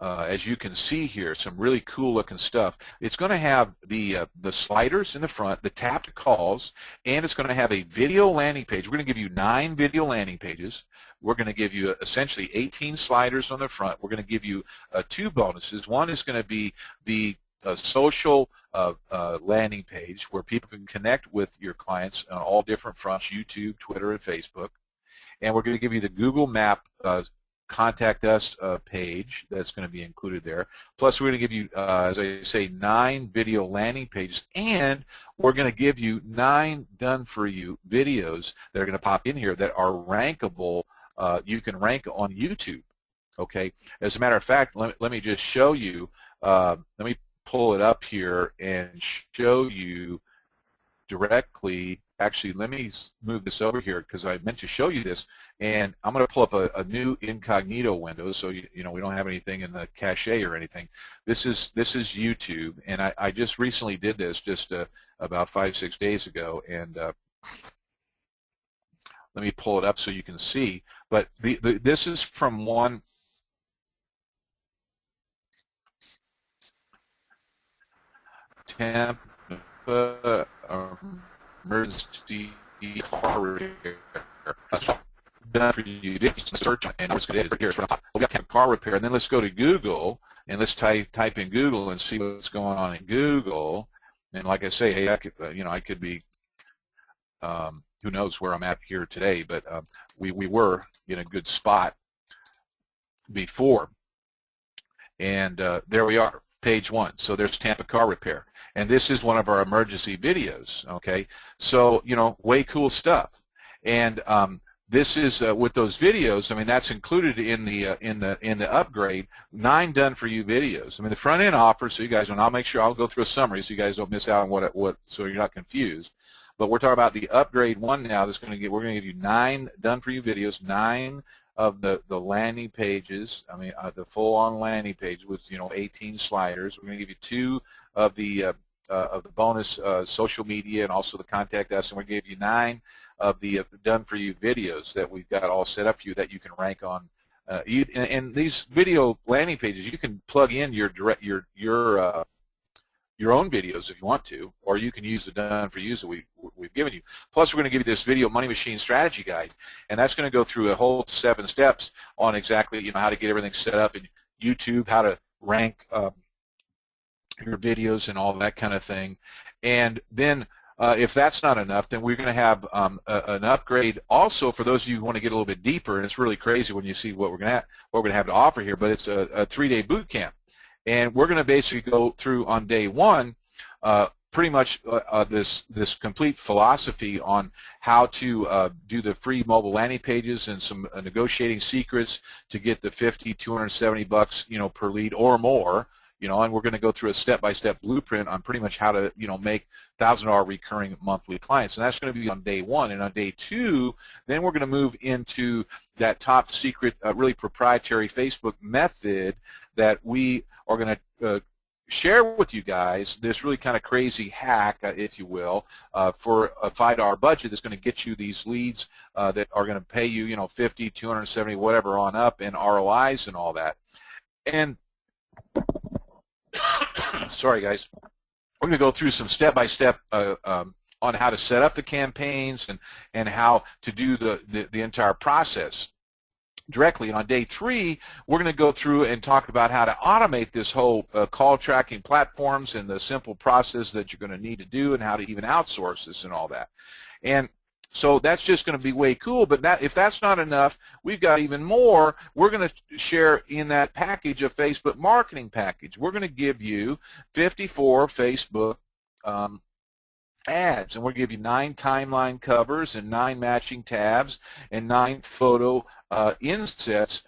as you can see here, some really cool looking stuff. It's going to have the sliders in the front, the tapped calls, and it's going to have a video landing page. We're going to give you 9 video landing pages. We're going to give you essentially 18 sliders on the front. We're going to give you 2 bonuses. One is going to be the social landing page where people can connect with your clients on all different fronts, YouTube, Twitter, and Facebook. And we're going to give you the Google Map Contact Us page that's going to be included there. Plus, we're going to give you, as I say, 9 video landing pages, and we're going to give you 9 done-for-you videos that are going to pop in here that are rankable. You can rank on YouTube. Okay. As a matter of fact, let me just show you. Let me pull it up here and show you directly. Actually, let me move this over here because I meant to show you this, and I'm going to pull up a new incognito window so you know we don't have anything in the cache or anything. This is YouTube, and I just recently did this just about 5-6 days ago, and let me pull it up so you can see. But this is from one. Tampa emergency car repair. Done for you. Search and what's good is here. We got to have car repair, and then let's go to Google and let's type in Google and see what's going on in Google. And like I say, hey, I could, I could be, who knows where I'm at here today, but we were in a good spot before, and there we are, page 1. So there's Tampa car repair, and this is one of our emergency videos. Okay, so way cool stuff, and this is with those videos. I mean, that's included in the upgrade. 9 done for you videos. I mean, the front end offer. So you guys, and I'll make sure I'll go through a summary so you guys don't miss out on what so you're not confused. But we're talking about the upgrade one now. That's going to we're going to give you 9 done for you videos, 9 of the landing pages. I mean, the full-on landing page with 18 sliders. We're going to give you 2 of the bonus social media and also the contact us, and we're going to give you 9 of the done for you videos that we've got all set up for you that you can rank on. And these video landing pages, you can plug in your own videos if you want to, or you can use the done for yous that we've given you. Plus, we're going to give you this video money machine strategy guide, and that's going to go through a whole 7 steps on exactly how to get everything set up in YouTube, how to rank your videos and all that kind of thing. And then if that's not enough, then we're going to have an upgrade also for those of you who want to get a little bit deeper. And it's really crazy when you see what we're going to have to offer here. But it's a 3-day boot camp, and we're going to basically go through on day 1 pretty much this complete philosophy on how to do the free mobile landing pages and some negotiating secrets to get the $50, $270 per lead or more. And we're going to go through a step-by-step blueprint on pretty much how to, make $1,000 recurring monthly clients, and that's going to be on day 1. And on day 2, then we're going to move into that top secret, really proprietary Facebook method that we are going to share with you guys. This really kind of crazy hack, if you will, for a $5 budget that's going to get you these leads that are going to pay you, $50, $270, whatever on up, and ROIs and all that. And sorry guys, we're going to go through some step-by-step on how to set up the campaigns and how to do the entire process directly. And on day 3, we're going to go through and talk about how to automate this whole call tracking platforms and the simple process that you're going to need to do, and how to even outsource this and all that. And so that's just going to be way cool, but if that's not enough, we've got even more. We're going to share in that package a Facebook marketing package. We're going to give you 54 Facebook ads, and we'll give you 9 timeline covers and 9 matching tabs and 9 photo insets,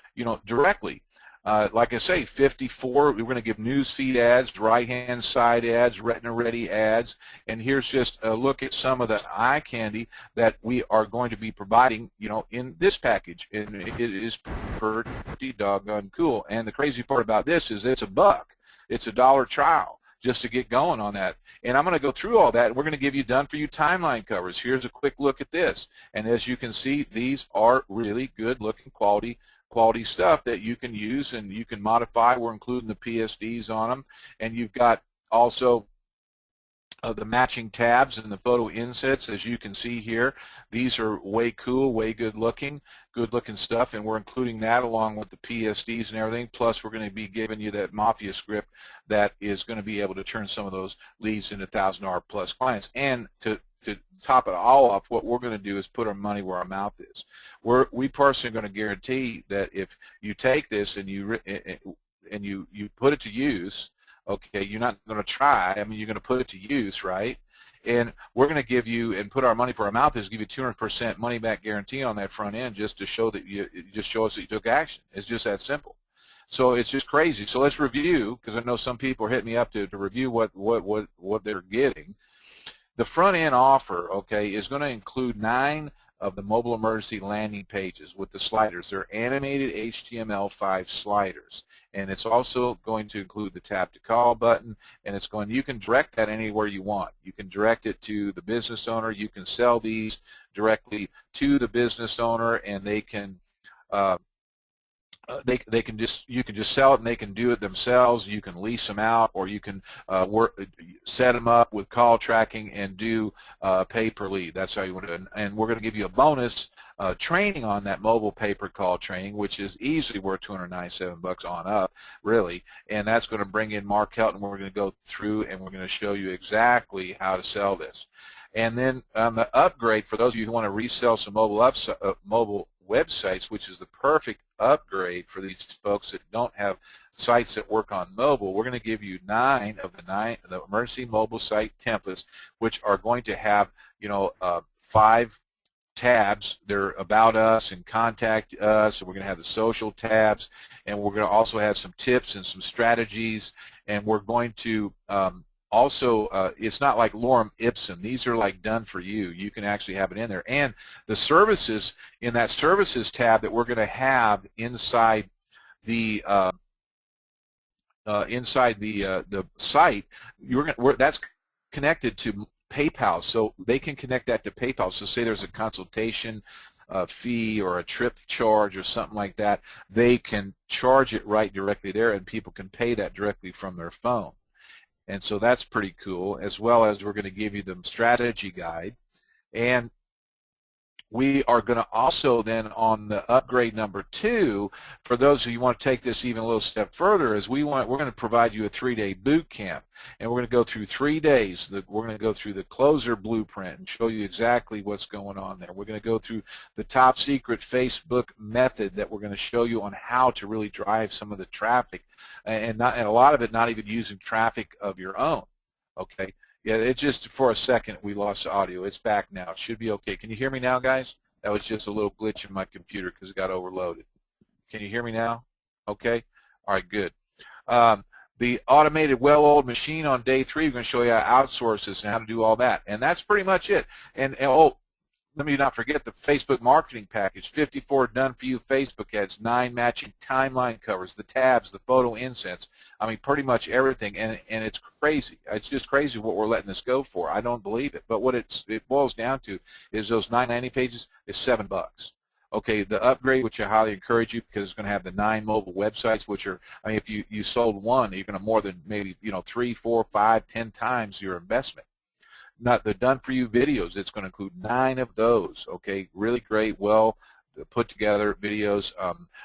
directly. Like I say, 54, we're going to give news feed ads, right-hand side ads, retina-ready ads, and here's just a look at some of the eye candy that we are going to be providing, in this package, and it is pretty doggone cool. And the crazy part about this is it's $1. It's a $1 trial just to get going on that. And I'm going to go through all that, and we're going to give you done-for-you timeline covers. Here's a quick look at this, and as you can see, these are really good-looking quality stuff that you can use and you can modify. We're including the PSDs on them, and you've got also the matching tabs and the photo insets, as you can see here. These are way cool, way good looking stuff, and we're including that along with the PSDs and everything. Plus, we're going to be giving you that Mafia script that is going to be able to turn some of those leads into $1,000 plus clients. And to top it all off, what we're going to do is put our money where our mouth is. We personally are going to guarantee that if you take this and you put it to use, okay, you're not going to try. I mean, you're going to put it to use, right? And we're going to give you, and put our money where our mouth is, give you 200% money back guarantee on that front end, just to show that just show us that you took action. It's just that simple. So it's just crazy. So let's review, because I know some people are hitting me up to review what they're getting. The front end offer, okay, is going to include 9 of the mobile emergency landing pages with the sliders. They're animated HTML5 sliders, and it's also going to include the tap to call button, and you can direct that anywhere you want. You can direct it to the business owner. You can sell these directly to the business owner, and they can they can just, you can just sell it and they can do it themselves. You can lease them out, or you can set them up with call tracking and do pay per lead. That's how you want to do it. And we're going to give you a bonus training on that mobile pay-per-call training, which is easily worth $297 on up, really. And that's going to bring in Mark Helton. We're going to go through and we're going to show you exactly how to sell this. And then the upgrade, for those of you who want to resell some mobile websites, which is the perfect upgrade for these folks that don't have sites that work on mobile, we're going to give you 9 of the emergency mobile site templates, which are going to have, you know, 5 tabs. They're about us and contact us, and we're going to have the social tabs, and we're going to also have some tips and some strategies, and we're going to also, it's not like lorem ipsum. These are like done for you. You can actually have it in there. And the services, in that services tab that we're going to have inside the site, that's connected to PayPal, so they can connect that to PayPal. So say there's a consultation fee or a trip charge or something like that, they can charge it right directly there, and people can pay that directly from their phone. And so that's pretty cool, as well as we're going to give you the strategy guide. And we are going to also then, on the upgrade number 2, for those of you who want to take this even a little step further, is we're going to provide you a 3-day boot camp, and we're going to go through 3 days. We're going to go through the closer blueprint and show you exactly what's going on there. We're going to go through the top secret Facebook method that we're going to show you on how to really drive some of the traffic, and a lot of it not even using traffic of your own. Okay. Yeah, it just, for a second, we lost the audio. It's back now. It should be okay. Can you hear me now, guys? That was just a little glitch in my computer because it got overloaded. Can you hear me now? Okay. All right, good. The automated well-oiled machine on day 3, we're going to show you how to outsource this and how to do all that. And that's pretty much it. And oh, let me not forget the Facebook marketing package, 54 done-for-you Facebook ads, 9 matching timeline covers, the tabs, the photo insets. I mean, pretty much everything, and it's crazy. It's just crazy what we're letting this go for. I don't believe it. But what it boils down to is those 9 landing pages is $7. Okay, the upgrade, which I highly encourage you, because it's going to have the 9 mobile websites, which are, I mean, if you sold one, you're going to more than maybe, you know, 3, 4, 5, 10 times your investment. Not the done-for-you videos. It's going to include 9 of those. Okay, really great, well put together videos.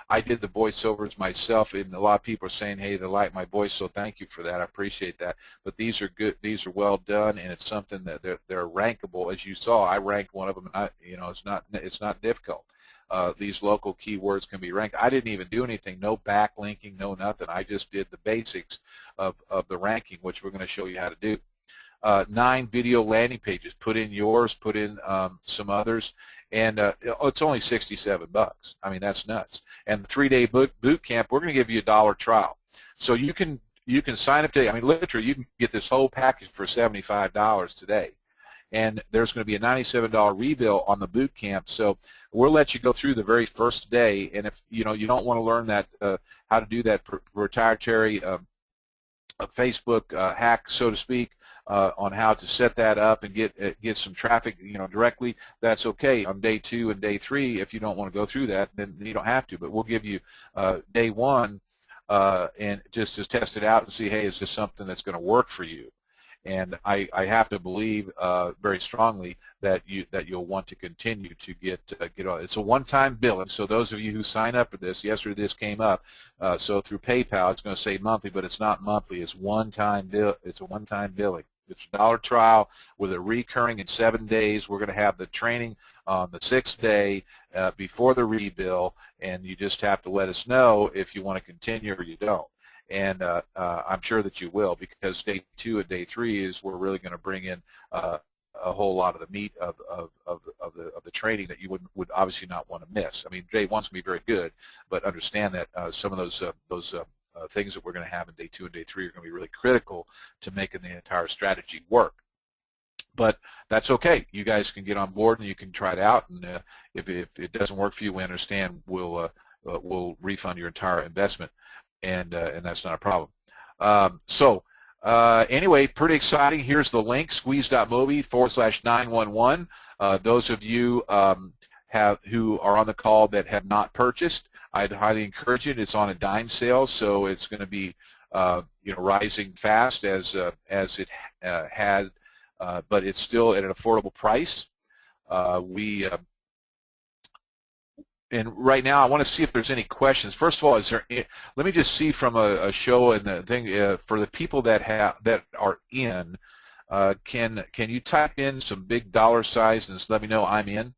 I did the voiceovers myself, and a lot of people are saying, hey, they like my voice, so thank you for that. I appreciate that. But these are good. These are well done, and it's something that they're rankable. As you saw, I ranked one of them, and it's not difficult. These local keywords can be ranked. I didn't even do anything, no backlinking, no nothing. I just did the basics of the ranking, which we're going to show you how to do. 9 video landing pages. Put in yours, put in some others, and it's only $67. I mean, that's nuts. And the 3-day boot camp, we're going to give you a $1 trial. So you can sign up today. I mean, literally, you can get this whole package for $75 today. And there's going to be a $97 rebill on the boot camp. So we'll let you go through the very first day. And if you don't want to learn that how to do that proprietary Facebook hack, so to speak, on how to set that up and get some traffic, directly, that's okay. On day 2 and day 3, if you don't want to go through that, then you don't have to. But we'll give you day 1 and just to test it out and see, hey, is this something that's going to work for you? And I have to believe very strongly that you'll want to continue to get on. It's a one-time billing. So those of you who sign up for this, yesterday this came up. So through PayPal, it's going to say monthly, but it's not monthly. It's one-time bill. It's a one-time billing. It's a $1 trial with a recurring in 7 days. We're going to have the training on the 6th day before the rebill, and you just have to let us know if you want to continue or you don't. And I'm sure that you will, because day 2 and day 3 is we're really going to bring in a whole lot of the meat of the training that you would obviously not want to miss. I mean, day 1's going to be very good, but understand that some of those things that we're going to have in day 2 and day 3 are going to be really critical to making the entire strategy work. But that's okay. You guys can get on board and you can try it out. And if it doesn't work for you, we understand. We'll refund your entire investment. And that's not a problem. Anyway, pretty exciting. Here's the link, squeeze.mobi/911. Those of you who are on the call that have not purchased, I'd highly encourage it. It's on a dime sale, so it's going to be rising fast as it had, but it's still at an affordable price. And right now, I want to see if there's any questions. First of all, let me just see from a show and the thing for the people that are in. Can you type in some big dollar signs and just let me know I'm in?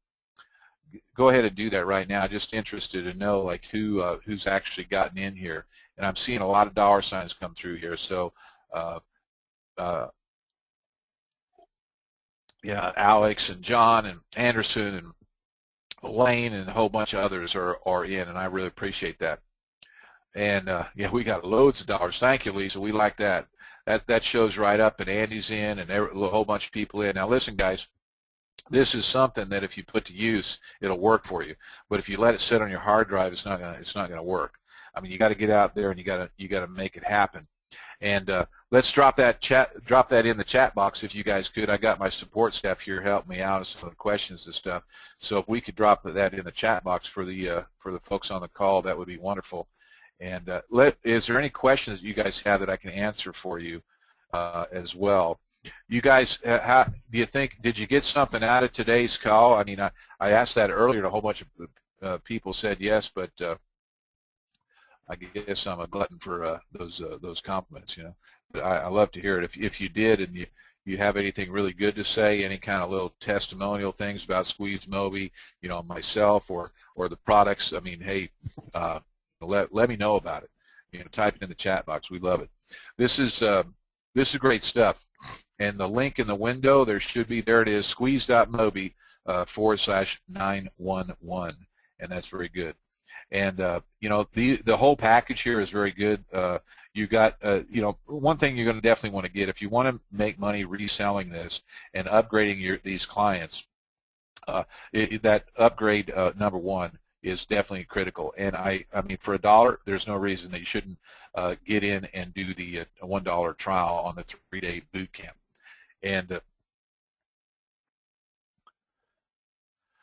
Go ahead and do that right now. Just interested to know like who's actually gotten in here. And I'm seeing a lot of dollar signs come through here. So yeah, Alex and John and Anderson and Lane and a whole bunch of others are in, and I really appreciate that. And yeah, we got loads of dollars. Thank you, Lisa. We like that. That shows right up, and Andy's in, and a whole bunch of people in. Now, listen, guys, this is something that if you put to use, it'll work for you. But if you let it sit on your hard drive, it's not gonna work. I mean, you got to get out there and you got to make it happen. And let's drop that in the chat box if you guys could. I got my support staff here helping me out with some of the questions and stuff. So if we could drop that in the chat box for the folks on the call, that would be wonderful. And is there any questions that you guys have that I can answer for you as well? You guys, how do you think? Did you get something out of today's call? I mean, I asked that earlier, and a whole bunch of people said yes, but I guess I'm a glutton for those compliments, you know. But I love to hear it. If you did, and you have anything really good to say, any kind of little testimonial things about SqueezeMobi, you know, myself or the products. I mean, hey, let me know about it. You know, type it in the chat box. We love it. This is great stuff. And the link in the window, there it is, squeeze.mobi /911, and that's very good. And you know, the whole package here is very good. You got you know, one thing you're going to definitely want to get if you want to make money reselling this and upgrading these clients. That upgrade number one is definitely critical. And I mean, for $1, there's no reason that you shouldn't get in and do the $1 trial on the 3-day boot camp. And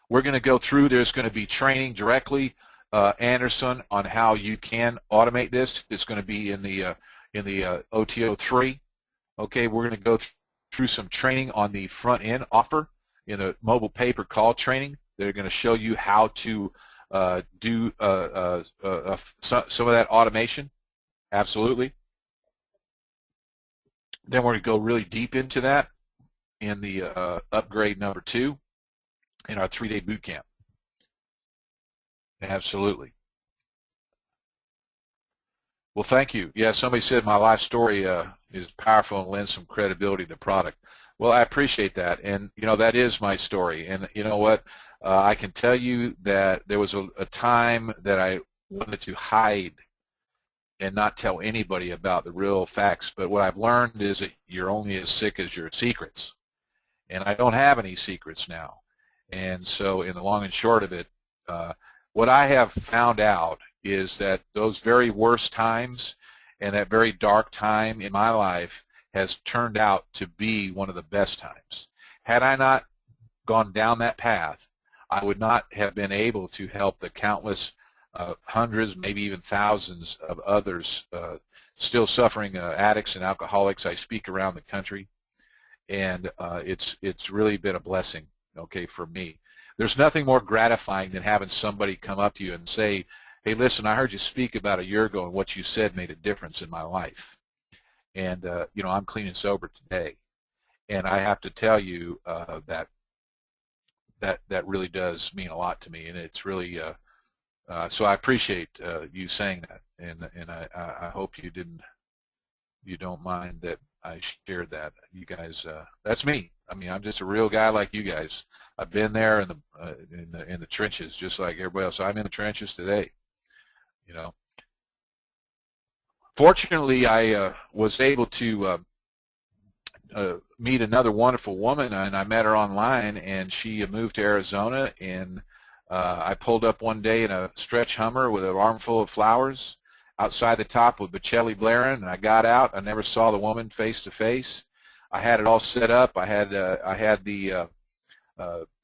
we're going to go through. There's going to be training directly, Anderson, on how you can automate this. It's going to be in the OTO 3. Okay, we're going to go through some training on the front end offer in the mobile pay-per-call training. They're going to show you how to do some of that automation. Absolutely. Then we're going to go really deep into that in the upgrade number 2 in our 3-day boot camp. Absolutely. Well, thank you. Yeah, somebody said my life story is powerful and lends some credibility to the product. Well, I appreciate that, and you know, that is my story. And you know what? I can tell you that there was a time that I wanted to hide and not tell anybody about the real facts. But what I've learned is that you're only as sick as your secrets, and I don't have any secrets now. And so, in the long and short of it, what I have found out is that those very worst times and that very dark time in my life has turned out to be one of the best times. Had I not gone down that path, I would not have been able to help the countless hundreds, maybe even thousands of others still suffering, addicts and alcoholics. I speak around the country, and it's really been a blessing, okay, for me. There's nothing more gratifying than having somebody come up to you and say, hey, listen, I heard you speak about a year ago, and what you said made a difference in my life. And, you know, I'm clean and sober today. And I have to tell you that really does mean a lot to me. And it's really, so I appreciate you saying that. And I hope you don't mind that I shared that. You guys, that's me. I mean, I'm just a real guy like you guys. I've been there in the trenches, just like everybody else. I'm in the trenches today. You know. Fortunately, I was able to meet another wonderful woman, and I met her online, and she moved to Arizona, and I pulled up one day in a stretch Hummer with an armful of flowers outside the top with Bocelli blaring, and I got out. I never saw the woman face to face. I had it all set up. I had the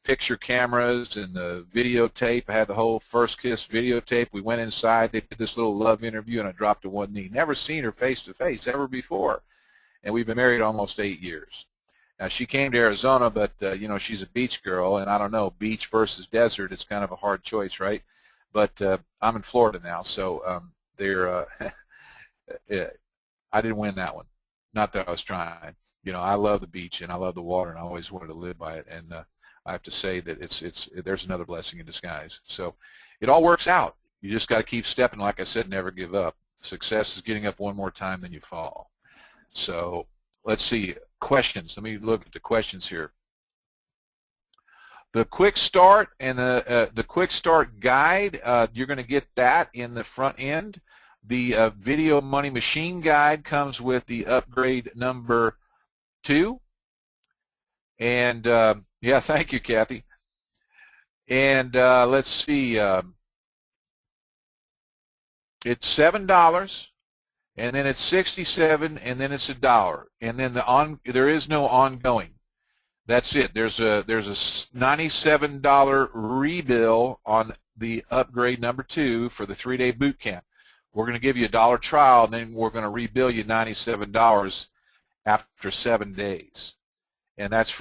picture cameras and the videotape. I had the whole First Kiss videotape. We went inside. They did this little love interview, and I dropped to one knee. Never seen her face to face ever before, and we've been married almost 8 years. Now, she came to Arizona, but you know, she's a beach girl, and I don't know, beach versus desert, it's kind of a hard choice, right? But I'm in Florida now, so they're I didn't win that one. Not that I was trying. You know, I love the beach and I love the water, and I always wanted to live by it. And I have to say that there's another blessing in disguise. So it all works out. You just got to keep stepping. Like I said, never give up. Success is getting up one more time than you fall. So let's see. Questions. Let me look at the questions here. The quick start and the quick start guide, you're going to get that in the front end. The video money machine guide comes with the upgrade number 2. And yeah, thank you, Kathy. And let's see, it's $7, and then it's $67, and then it's $1, and then there is no ongoing. That's it. There's a $97 rebill on the upgrade number 2 for the 3-day boot camp. We're going to give you a $1 trial, and then we're going to rebill you $97 after 7 days, and that's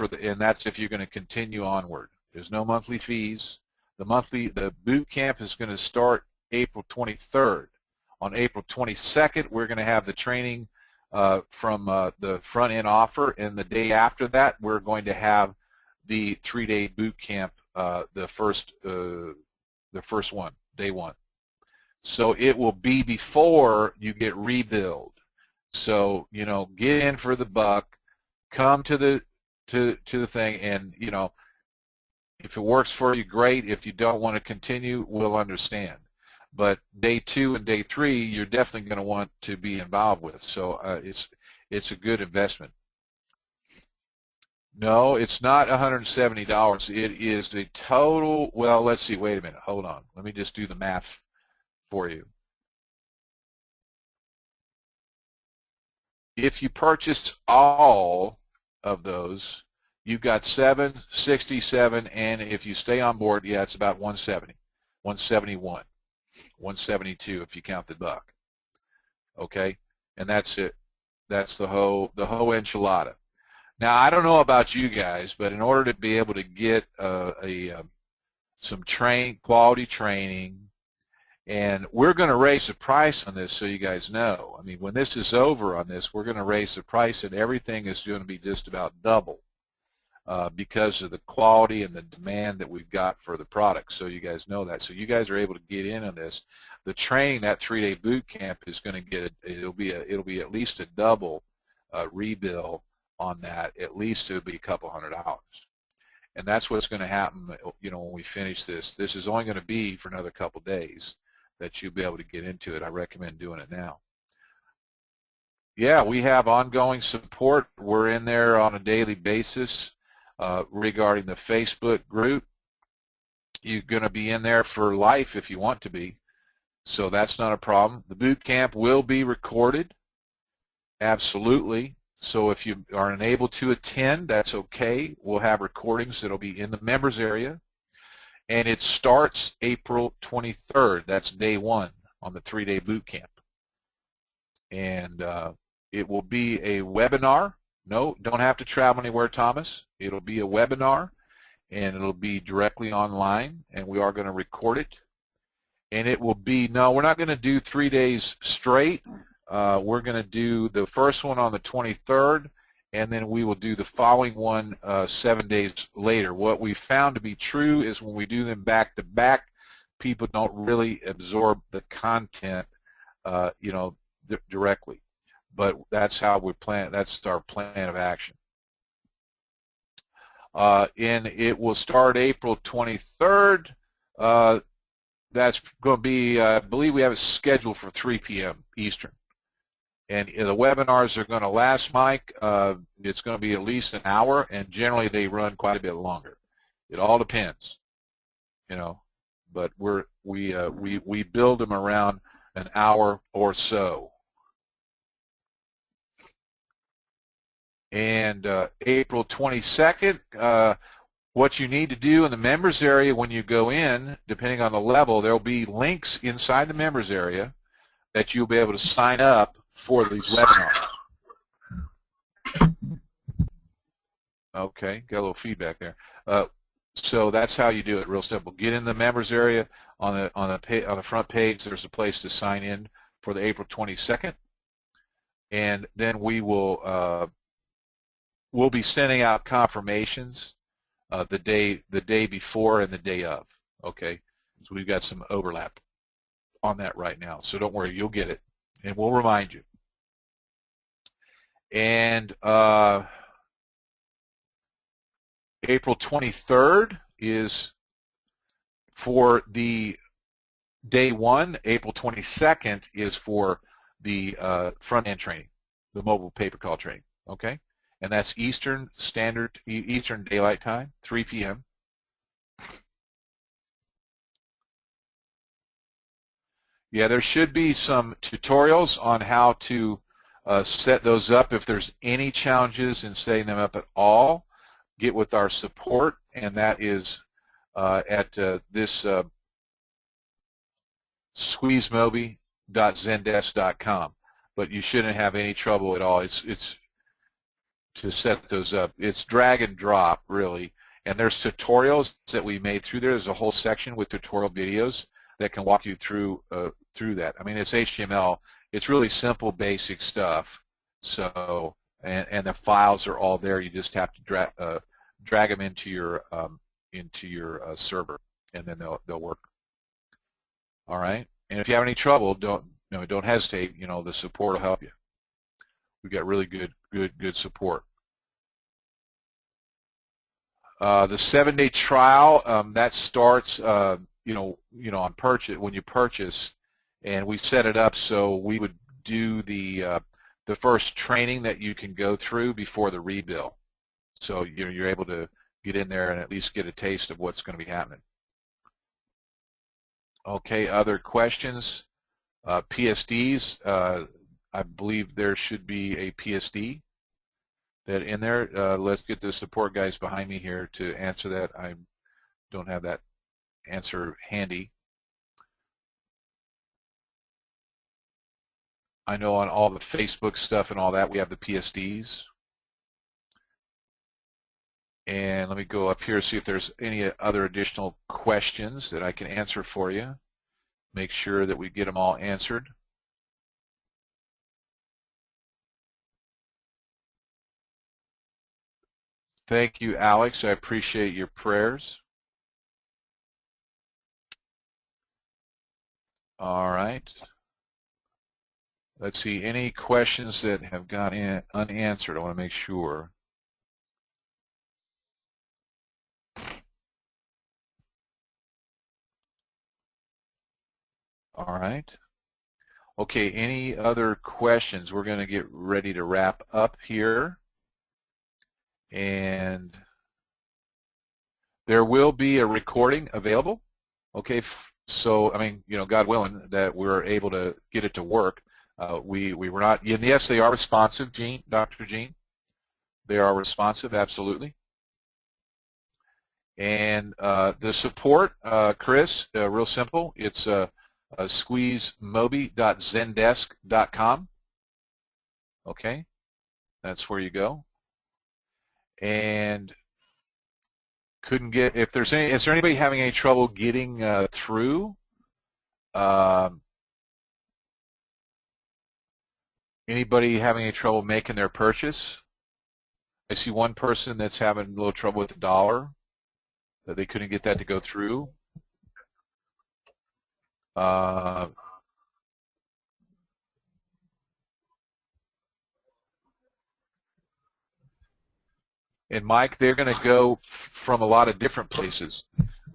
if you're going to continue onward. There's no monthly fees. The boot camp is going to start April 23rd. On April 22nd, we're going to have the training from the front end offer, and the day after that, we're going to have the 3-day boot camp, the first one, day 1. So it will be before you get rebilled. So, you know, get in for the buck, come to the thing, and, you know, if it works for you, great. If you don't want to continue, we'll understand. But day 2 and day 3, you're definitely going to want to be involved with. So it's a good investment. No, it's not $170. It is the total. Well, let's see. Wait a minute. Hold on. Let me just do the math for you. If you purchased all of those, you've got $767, and if you stay on board, yeah, it's about $170, $171. 172 if you count the buck. Okay, and that's it. That's the whole enchilada. Now, I don't know about you guys, but in order to be able to get some quality training, and we're going to raise the price on this, so you guys know. I mean, when this is over on this, we're going to raise the price, and everything is going to be just about double. Because of the quality and the demand that we've got for the product, so you guys know that. So you guys are able to get in on this. The training, that 3-day boot camp, is going to get it'll be at least a double rebill on that. At least it'll be a couple $100, and that's what's going to happen. You know, when we finish this, this is only going to be for another couple days that you'll be able to get into it. I recommend doing it now. Yeah, we have ongoing support. We're in there on a daily basis. Regarding the Facebook group, you're going to be in there for life if you want to be, so that's not a problem. The boot camp will be recorded, absolutely. So if you are unable to attend, that's okay. We'll have recordings that'll be in the members area, and it starts April 23rd. That's day 1 on the 3-day boot camp, and it will be a webinar. No, don't have to travel anywhere, Thomas. It'll be a webinar, and it'll be directly online, and we are going to record it. And it will be, no, we're not going to do 3 days straight. We're going to do the first one on the 23rd, and then we will do the following one 7 days later. What we found to be true is when we do them back to back, people don't really absorb the content, you know, directly. But that's how we plan. That's our plan of action. And it will start April 23rd. That's going to be, I believe we have it scheduled for 3 p.m. Eastern. And the webinars are going to last, Mike. It's going to be at least an hour, and generally they run quite a bit longer. It all depends, you know. But we build them around an hour or so. And April 22nd, What you need to do in the members area when you go in, depending on the level, there will be links inside the members area that you'll be able to sign up for these webinars. Okay, got a little feedback there. So that's how you do it, real simple. Get in the members area. On the front page, there's a place to sign in for the April 22nd, and then we'll be sending out confirmations the day before and the day of. Okay, so we've got some overlap on that right now. So don't worry, you'll get it, and we'll remind you. And April 23rd is for the day one. April 22nd is for the front-end training, the mobile pay-per-call training. Okay, and that's Eastern Daylight Time, 3 p.m. Yeah, there should be some tutorials on how to set those up. If there's any challenges in setting them up at all, get with our support, and that is at this SqueezeMobi.zendesk.com. But you shouldn't have any trouble at all. It's to set those up. It's drag and drop, really. And there's tutorials that we made through there. There's a whole section with tutorial videos that can walk you through that. I mean, it's HTML. It's really simple, basic stuff. So, and the files are all there. You just have to drag them into your server, and then they'll work. All right. And if you have any trouble, don't hesitate. You know, the support will help you. We've got really good support. The 7-day trial that starts on purchase, when you purchase, and we set it up so we would do the first training that you can go through before the rebill. So you're able to get in there and at least get a taste of what's going to be happening. Okay, other questions? PSDs, I believe there should be a PSD that in there. Let's get the support guys behind me here to answer that. I don't have that answer handy. I know on all the Facebook stuff and all that, we have the PSDs. And let me go up here, see if there's any other additional questions that I can answer for you. Make sure that we get them all answered. Thank you, Alex. I appreciate your prayers. All right. Let's see, any questions that have gone in unanswered? I want to make sure. All right. Okay, any other questions? We're going to get ready to wrap up here. And there will be a recording available. Okay, so, I mean, God willing, that we're able to get it to work. We were not, and yes, they are responsive, Dr. Jean. They are responsive, absolutely. And the support, Chris, real simple. It's SqueezeMobi.zendesk.com. Okay, that's where you go. And couldn't get, if there's any, is there anybody having any trouble getting through? Anybody having any trouble making their purchase? I see one person that's having a little trouble with the dollar, that they couldn't get that to go through. And Mike, they're going to go from a lot of different places,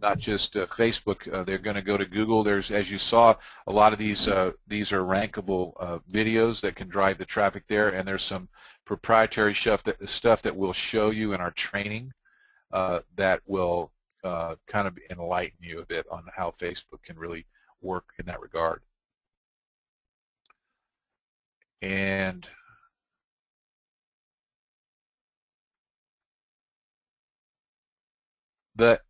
not just Facebook. They're going to go to Google. There's, as you saw, a lot of these are rankable videos that can drive the traffic there, and there's some proprietary stuff that we'll show you in our training that will kind of enlighten you a bit on how Facebook can really work in that regard. And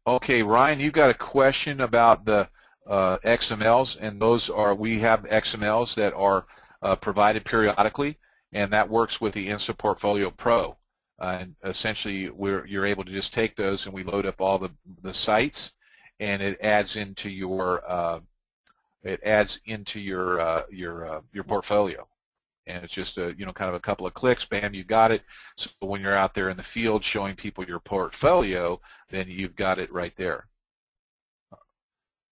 Okay, Ryan, you've got a question about the XMLs, and those are, we have XMLs that are provided periodically, and that works with the Instant Portfolio Pro. And essentially, you're able to just take those, and we load up all the sites, and it adds into your your portfolio. And it's just a, kind of a couple of clicks, bam, you got it. So when you're out there in the field showing people your portfolio, then you've got it right there.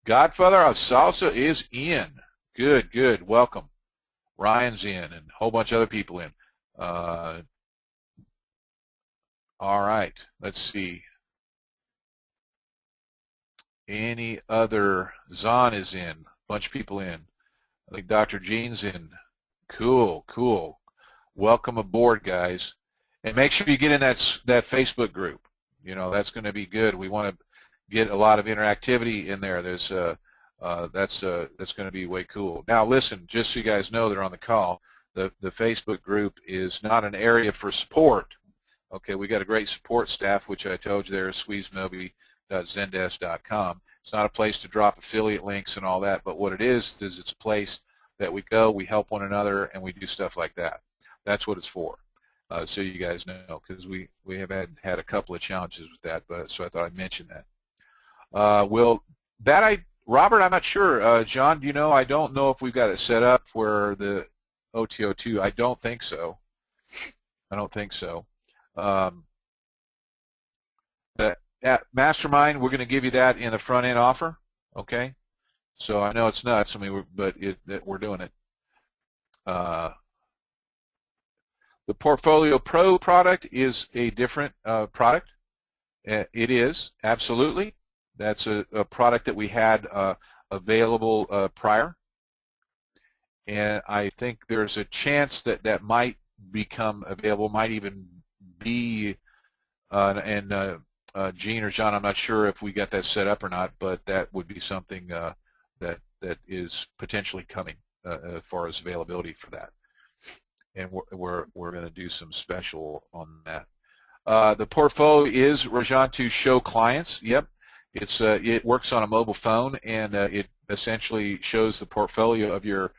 Godfather of Salsa is in. Good, good. Welcome. Ryan's in, and a whole bunch of other people in. All right. Let's see. Any other? Zahn is in. A bunch of people in. I think Dr. Jean's in. Cool, cool. Welcome aboard, guys. And make sure you get in that Facebook group. That's going to be good. We want to get a lot of interactivity in there. There's that's going to be way cool. Now, listen, just so you guys know that are on the call, the Facebook group is not an area for support. Okay, we got a great support staff, which I told you there is SqueezeMobi.zendesk.com. It's not a place to drop affiliate links and all that, but what it is it's a place that we go, we help one another, and we do stuff like that. That's what it's for. So you guys know, because we have had a couple of challenges with that, but so I thought I'd mention that. Robert, I'm not sure. John, do you know? I don't know if we've got it set up for the OTO2. I don't think so. I don't think so. At Mastermind, we're going to give you that in the front end offer. Okay. So I know it's nuts. I mean, but we're doing it. The Portfolio Pro product is a different product. It is, absolutely. That's a product that we had available prior. And I think there's a chance that that might become available, might even be, Gene or John, I'm not sure if we got that set up or not, but that would be something that is potentially coming as far as availability for that. And we're going to do some special on that. The portfolio is, Rajan, to show clients. Yep, it works on a mobile phone, and it essentially shows the portfolio of your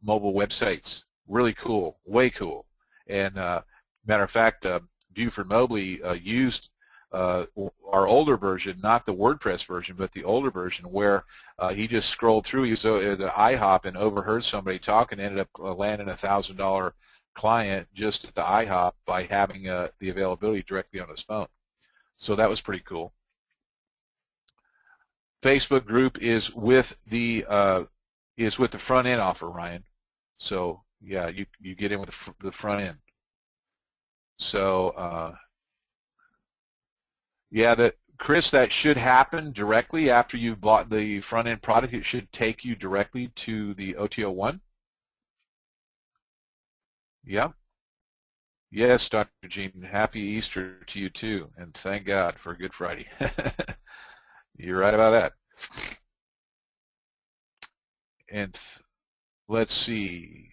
mobile websites. Really cool, way cool. And matter of fact, Buford Mobley used our older version, not the WordPress version, but the older version, where he just scrolled through. He was at the IHOP and overheard somebody talk and ended up landing a $1,000 client just at the IHOP by having the availability directly on his phone. So that was pretty cool. Facebook group is with the front end offer, Ryan. So yeah, you get in with the front end. So yeah, Chris, that should happen directly after you've bought the front end product. It should take you directly to the OTO1. Yeah. Yes, Dr. Jean. Happy Easter to you too, and thank God for Good Friday. You're right about that. And let's see.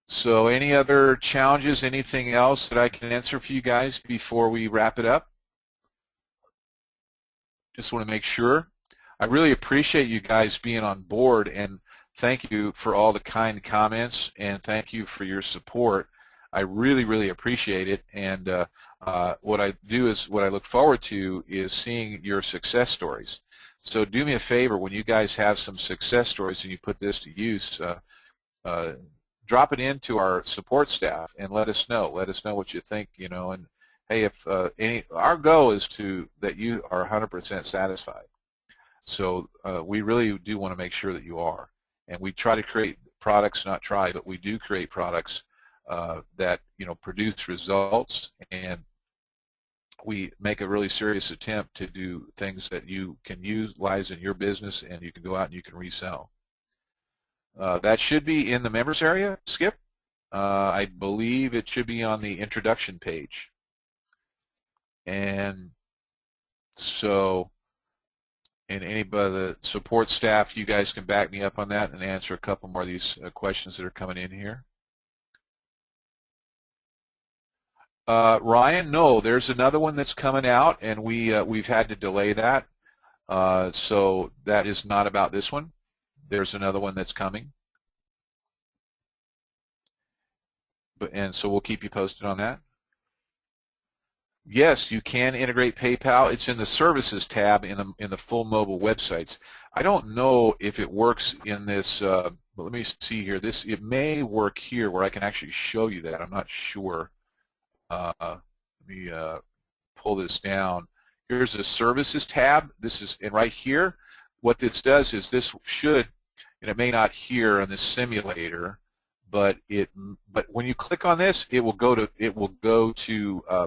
So any other challenges, anything else that I can answer for you guys before we wrap it up? Just want to make sure. I really appreciate you guys being on board, and thank you for all the kind comments, and thank you for your support. I really, really appreciate it. And what I look forward to is seeing your success stories. So do me a favor, when you guys have some success stories and you put this to use, drop it into our support staff and let us know. Let us know what you think, and hey, if our goal is that you are 100% satisfied. So we really do want to make sure that you are. And we try to create products, not try, but we do create products that produce results, and we make a really serious attempt to do things that you can utilize in your business and you can go out and you can resell. That should be in the members area, Skip. I believe it should be on the introduction page. And so, and anybody, the support staff, you guys can back me up on that and answer a couple more of these questions that are coming in here. Ryan, no, there's another one that's coming out, and we've had to delay that. So that is not about this one. There's another one that's coming, and so we'll keep you posted on that. Yes, you can integrate PayPal. It's in the Services tab in the full mobile websites. I don't know if it works in this. But let me see here. It may work here where I can actually show you that. I'm not sure. Let me pull this down. Here's the Services tab. And right here, what this does is this should, and it may not here on this simulator, but when you click on this, it will go to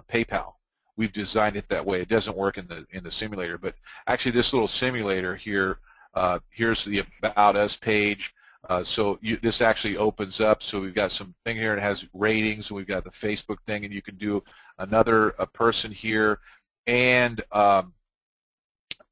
PayPal. We've designed it that way. It doesn't work in the simulator, but actually this little simulator here, here's the About Us page. So this actually opens up. So we've got some thing here. It has ratings, and we've got the Facebook thing, and you can do a person here, and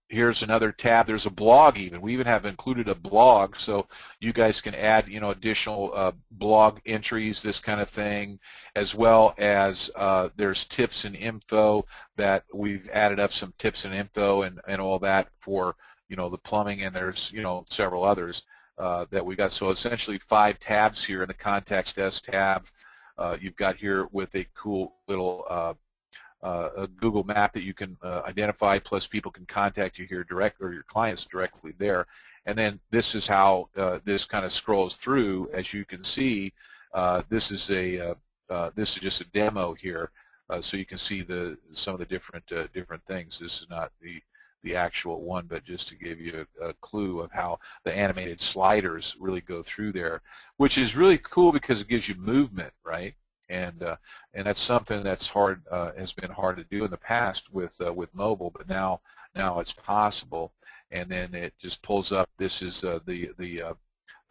here's another tab. There's a blog even. We even have included a blog, so you guys can add, additional blog entries, this kind of thing, as well as there's tips and info that we've added up some tips and info and all that for, the plumbing, and there's, several others that we got. So essentially 5 tabs here in the Contacts Us tab. You've got here with a cool little a Google map that you can identify, plus people can contact you here direct, or your clients directly there. And then this is how this kind of scrolls through. As you can see, this is just a demo here, so you can see some of the different things. This is not the actual one, but just to give you a clue of how the animated sliders really go through there, which is really cool because it gives you movement, right? And that's something that's has been hard to do in the past with mobile, but now it's possible. And then it just pulls up. This is the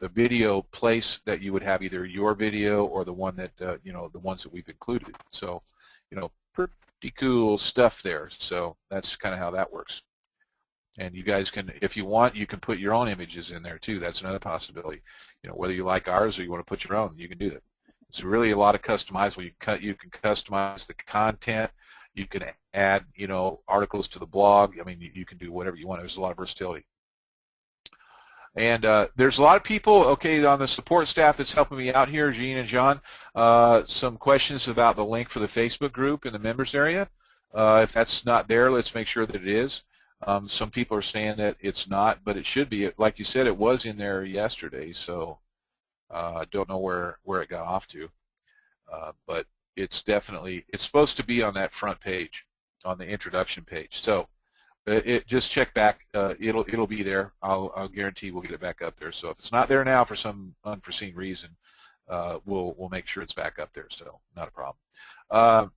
video place that you would have, either your video or the one that the ones that we've included. So pretty cool stuff there. So that's kind of how that works. And you guys can, if you want, you can put your own images in there too. That's another possibility. Whether you like ours or you want to put your own, you can do that. It's really a lot of customizable. You can customize the content. You can add, articles to the blog. I mean, you can do whatever you want. There's a lot of versatility. And there's a lot of people, okay, on the support staff that's helping me out here, Gene and John. Some questions about the link for the Facebook group in the members area. If that's not there, let's make sure that it is. Some people are saying that it's not, but it should be. Like you said, it was in there yesterday, so I don't know where it got off to, but it's supposed to be on that front page, on the introduction page. So just check back. It'll be there. I'll guarantee we'll get it back up there. So if it's not there now for some unforeseen reason, we'll make sure it's back up there. So not a problem.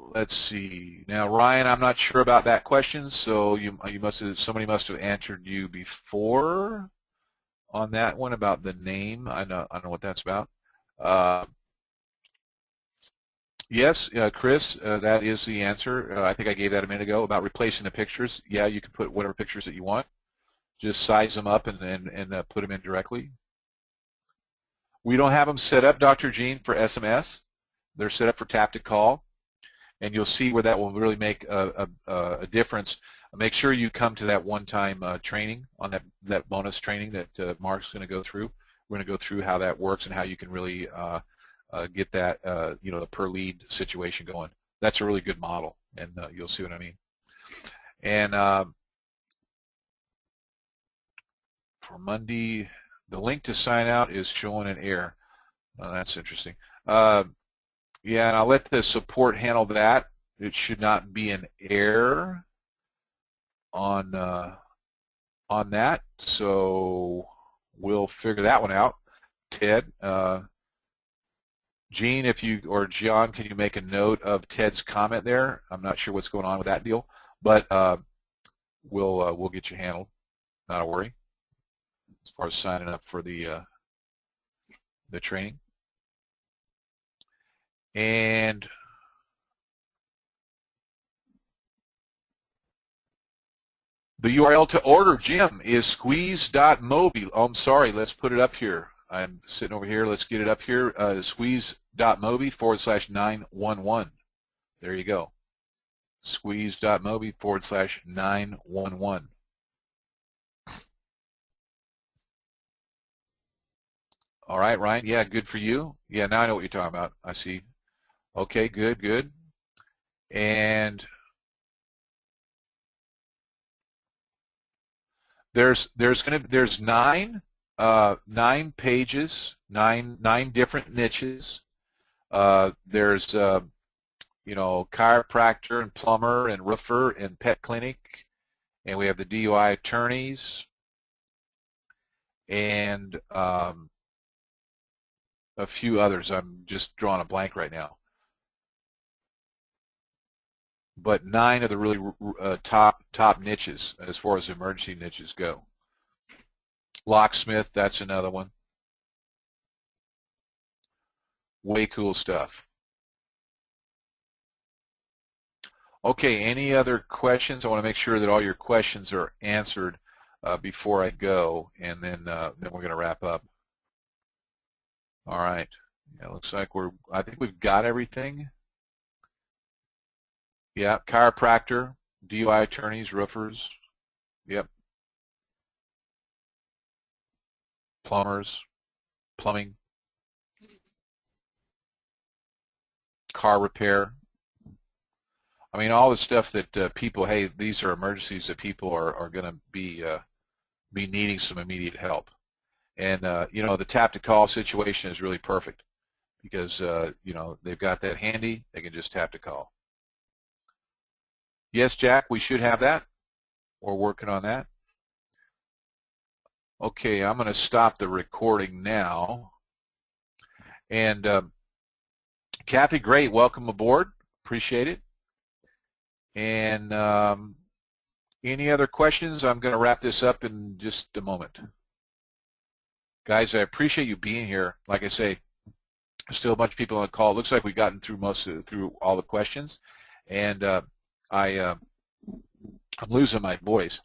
Let's see. Now, Ryan, I'm not sure about that question. So somebody must have answered you before on that one about the name. I don't know what that's about. Yes, Chris, that is the answer. I think I gave that a minute ago about replacing the pictures. Yeah, you can put whatever pictures that you want. Just size them up and put them in directly. We don't have them set up, Dr. Gene, for SMS. They're set up for tap to call. And you'll see where that will really make a difference. Make sure you come to that one-time training, on that bonus training that Mark's going to go through. We're going to go through how that works and how you can really get that the per lead situation going. That's a really good model, and you'll see what I mean. And for Monday, the link to sign out is showing an error. That's interesting. Yeah, and I'll let the support handle that. It should not be an error on that, so we'll figure that one out. Ted, Gene, or John, can you make a note of Ted's comment there? I'm not sure what's going on with that deal, but we'll get you handled. Not a worry as far as signing up for the training. And the URL to order, Jim, is squeeze.mobi. Oh, I'm sorry, let's put it up here. I'm sitting over here. Let's get it up here. SqueezeMobi/911. There you go. SqueezeMobi/911. All right, Ryan. Yeah, good for you. Yeah, now I know what you're talking about. I see. Okay, good, good. And there's nine pages, nine different niches. There's you know, chiropractor and plumber and roofer and pet clinic, and we have the DUI attorneys and a few others. I'm just drawing a blank right now. But 9 of the really top niches as far as emergency niches go. Locksmith, that's another one. Way cool stuff. Okay, any other questions? I want to make sure that all your questions are answered before I go, and then we're going to wrap up. All right. Yeah, looks like I think we've got everything. Yeah, chiropractor, DUI attorneys, roofers. Yep. Plumbers, plumbing, car repair. I mean, all the stuff that people, hey, these are emergencies that people are going to be needing some immediate help. And, you know, the tap to call situation is really perfect because, you know, they've got that handy. They can just tap to call. Yes, Jack, we should have that. We're working on that. Okay, I'm going to stop the recording now. And Kathy, great. Welcome aboard. Appreciate it. And any other questions? I'm going to wrap this up in just a moment. Guys, I appreciate you being here. Like I say, still a bunch of people on the call. It looks like we've gotten through through all the questions. And I'm losing my voice.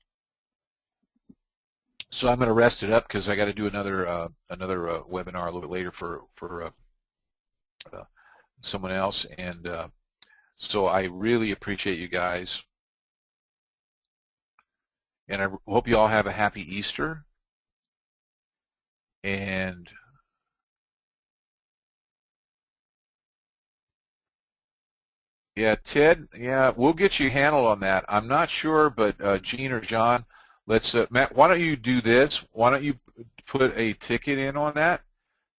So I'm going to rest it up because I got to do another webinar a little bit later for someone else. And so I really appreciate you guys. And I hope you all have a happy Easter. And yeah, Ted, yeah, we'll get you handled on that. I'm not sure, but Gene or John, let's Matt, why don't you do this? Why don't you put a ticket in on that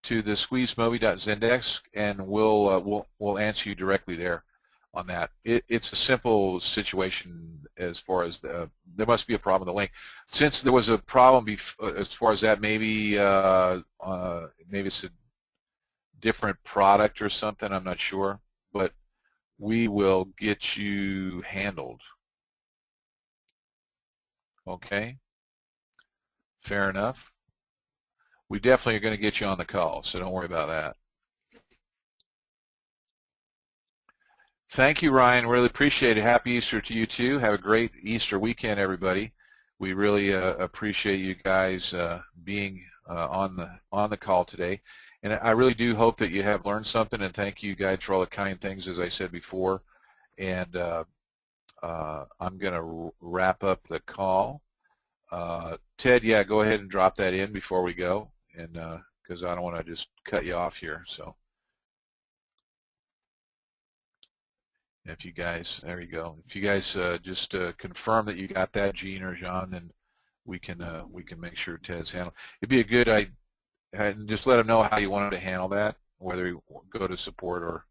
to the SqueezeMobi.Zendesk, and we'll answer you directly there on that. It's a simple situation as far as there must be a problem with the link. Since there was a problem as far as that, maybe it's a different product or something. I'm not sure, but we will get you handled. Okay, fair enough. We definitely are going to get you on the call, so don't worry about that. Thank you, Ryan. Really appreciate it. Happy Easter to you too. Have a great Easter weekend, everybody. We really appreciate you guys being on the call today. And I really do hope that you have learned something, and thank you guys for all the kind things, as I said before. And I'm going to wrap up the call. Ted, yeah, go ahead and drop that in before we go, and because I don't want to just cut you off here. So if you guys, there you go. If you guys just confirm that you got that, Gene or John, then we can make sure Ted's handled. It'd be a good idea. And just let them know how you want to handle that, whether you go to support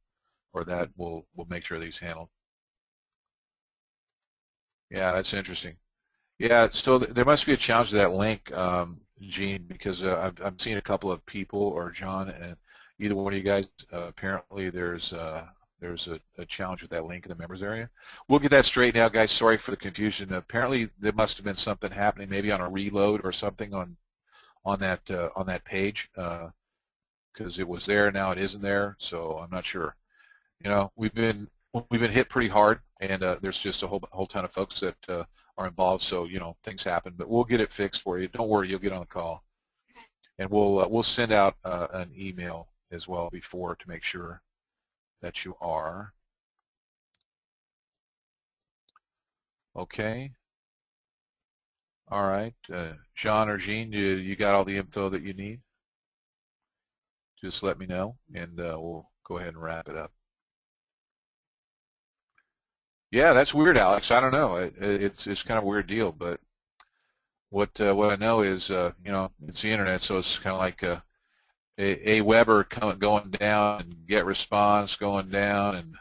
or that. We'll make sure that he's handled. Yeah, that's interesting. Yeah, so there must be a challenge to that link, Gene, because I've seen a couple of people, or John, and either one of you guys. Apparently, there's a challenge with that link in the members area. We'll get that straightened out, guys. Sorry for the confusion. Apparently, there must have been something happening, maybe on a reload or something on that page, because it was there, now it isn't there. So I'm not sure. You know, we've been hit pretty hard, and there's just a whole ton of folks that are involved. So you know, things happen, but we'll get it fixed for you. Don't worry, you'll get on the call. and we'll send out an email as well before to make sure that you are. Okay. All right. Jean or Jean, you got all the info that you need? Just let me know, and we'll go ahead and wrap it up. Yeah, that's weird, Alex. I don't know. It's kind of a weird deal, but what I know is it's the internet, so it's kind of like a Weber going down and GetResponse going down and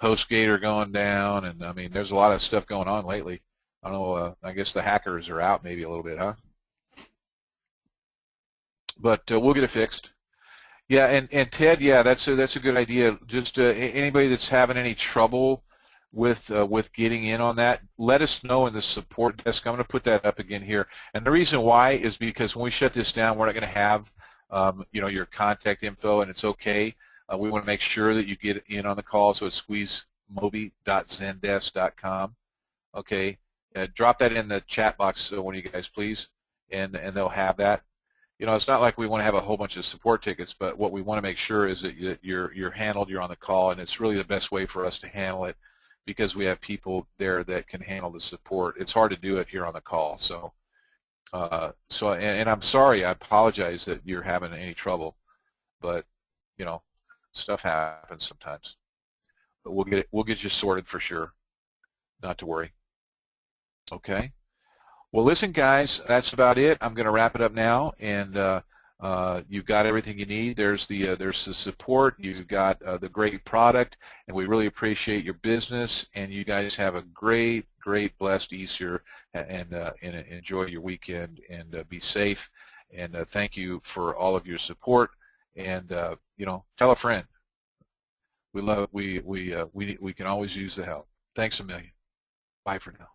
HostGator going down, and I mean there's a lot of stuff going on lately. I don't know. I guess the hackers are out maybe a little bit, huh? But we'll get it fixed. Yeah, and Ted, yeah, that's a good idea. Just anybody that's having any trouble with getting in on that, let us know in the support desk. I'm going to put that up again here. And the reason why is because when we shut this down, we're not going to have your contact info, and it's okay. We want to make sure that you get in on the call, so it's SqueezeMobi.zendesk.com. Okay, drop that in the chat box, one of you guys, please, and they'll have that. It's not like we want to have a whole bunch of support tickets, but what we want to make sure is that you're handled, you're on the call, and it's really the best way for us to handle it because we have people there that can handle the support. It's hard to do it here on the call, so and I'm sorry, I apologize that you're having any trouble, but stuff happens sometimes. But we'll get you sorted for sure. Not to worry. Okay. Well, listen, guys, that's about it. I'm going to wrap it up now, and you've got everything you need. There's the support. You've got the great product, and we really appreciate your business. And you guys have a great, blessed Easter, and enjoy your weekend, and be safe. And thank you for all of your support. And tell a friend. We can always use the help. Thanks a million. Bye for now.